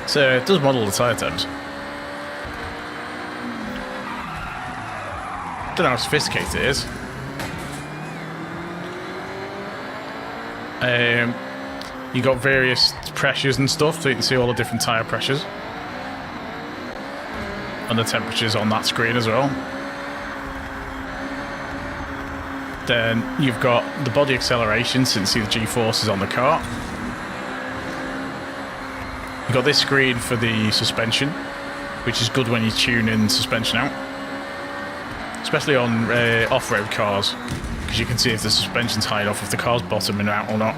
So it does model the tyre temps. Don't know how sophisticated it is. You got various pressures and stuff, so you can see all the different tyre pressures. And the temperatures on that screen as well. Then you've got the body acceleration, so you can see the G-forces on the car. You've got this screen for the suspension, which is good when you tune in suspension out. Especially on off-road cars, because you can see if the suspension's high enough, if the car's bottoming out or not.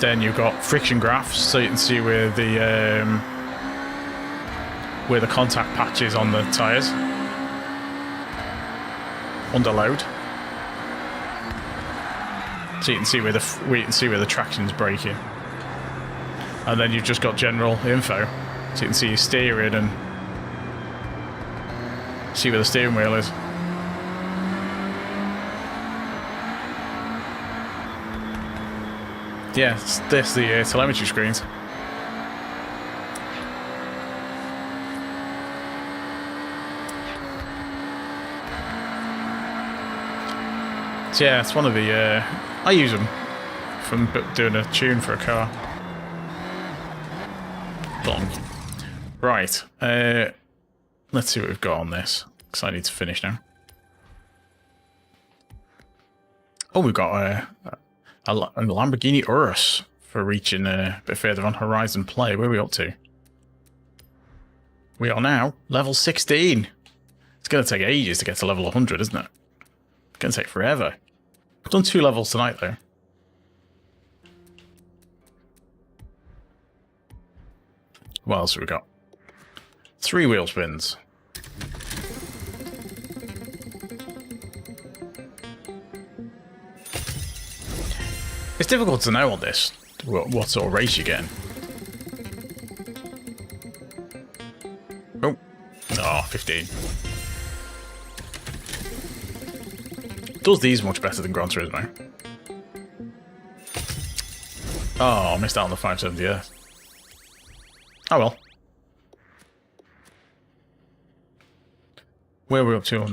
Then you've got friction graphs, so you can see where the contact patch is on the tyres under load. So you can see where the traction's braking. And then you've just got general info. So you can see your steering and see where the steering wheel is. Yeah, there's the telemetry screens. So yeah, it's one of the... I use them from doing a tune for a car. Long. Right, let's see what we've got on this, because I need to finish now. Oh, we've got a Lamborghini Urus for reaching a bit further on Horizon Play. Where are we up to? We are now level 16. It's going to take ages to get to level 100, isn't it? It's going to take forever. I've done 2 levels tonight, though. What else have we got? 3 wheel spins. It's difficult to know on this what sort of race you're getting. Oh, 15. Does these much better than Gran Turismo. Oh, I missed out on the 570S. Oh well. Where are we up to on...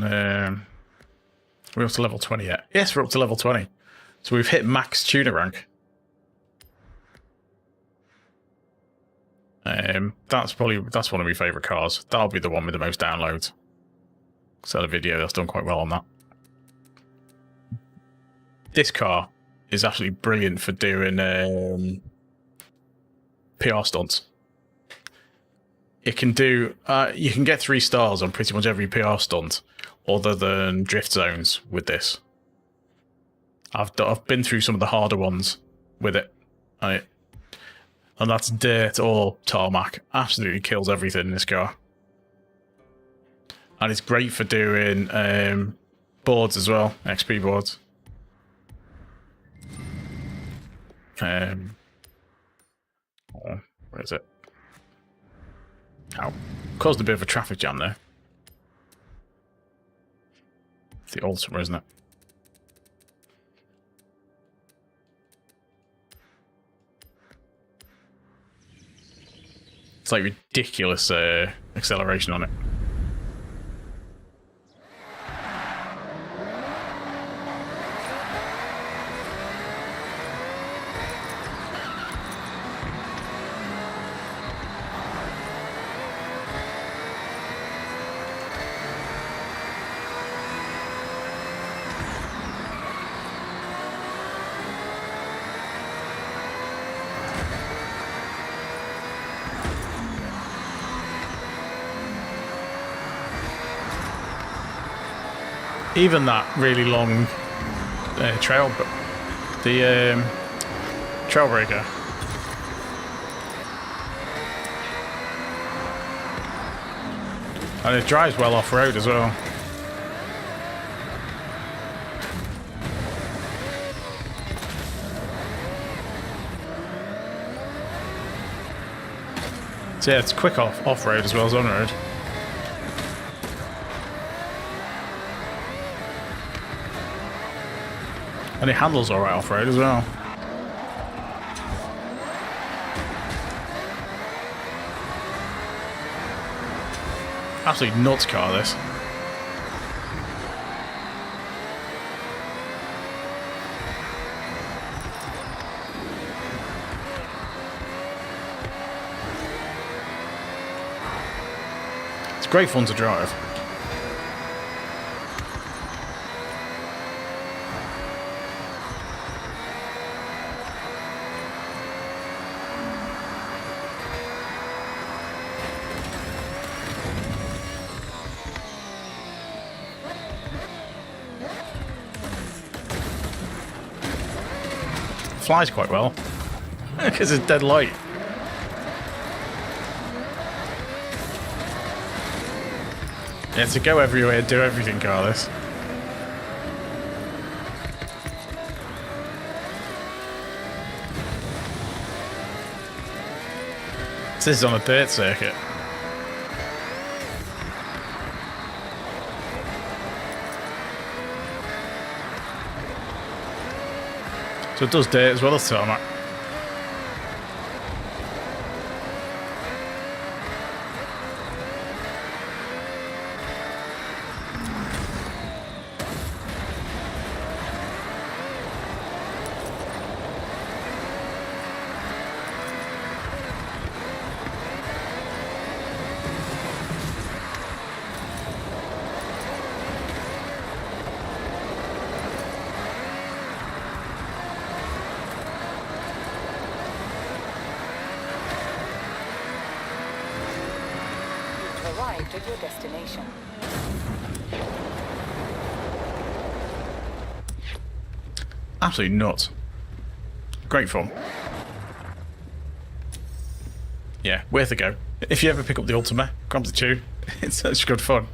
we're up to level 20 yet. Yes, we're up to level 20. So we've hit max tuner rank. That's one of my favourite cars. That'll be the one with the most downloads. So the video that's done quite well on that. This car is absolutely brilliant for doing PR stunts. It can do... you can get 3 stars on pretty much every PR stunt other than drift zones with this. I've been through some of the harder ones with it. And that's dirt or tarmac. Absolutely kills everything in this car. And it's great for doing boards as well, XP boards. Where is it? Oh, caused a bit of a traffic jam there. It's the Ultima, isn't it? It's like ridiculous acceleration on it. Even that really long trail, but the trail breaker. And it drives well off-road as well. So yeah, it's quick off-road as well as on-road. And it handles alright off-road as well. Absolutely nuts car, this. It's great fun to drive. Flies quite well because it's dead light. Yeah, to go everywhere, do everything, Carlos. This is on a dirt circuit. So it does dirt as well as tarmac. Arrived at your destination. Absolutely nuts. Great fun. Yeah, worth a go. If you ever pick up the Ultima, grab the tune. It's such good fun.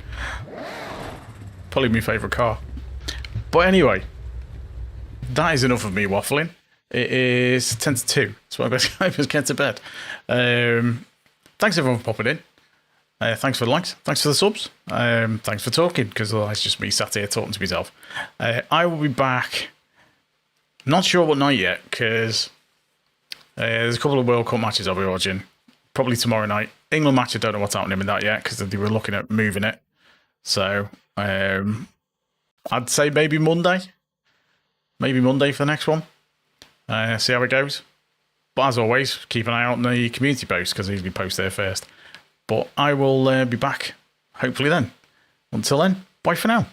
Probably my favourite car. But anyway, that is enough of me waffling. It is 10 to 2, so I'm going to get to bed. Thanks everyone for popping in. Thanks for the likes. Thanks for the subs. Thanks for talking, because otherwise it's just me sat here talking to myself. I will be back. Not sure what night yet, because there's a couple of World Cup matches I'll be watching. Probably tomorrow night. England match, I don't know what's happening with that yet, because they were looking at moving it. So I'd say maybe Monday. Maybe Monday for the next one. See how it goes. But as always, keep an eye out on the community posts, because I usually post there first. But I will be back, hopefully then. Until then, bye for now.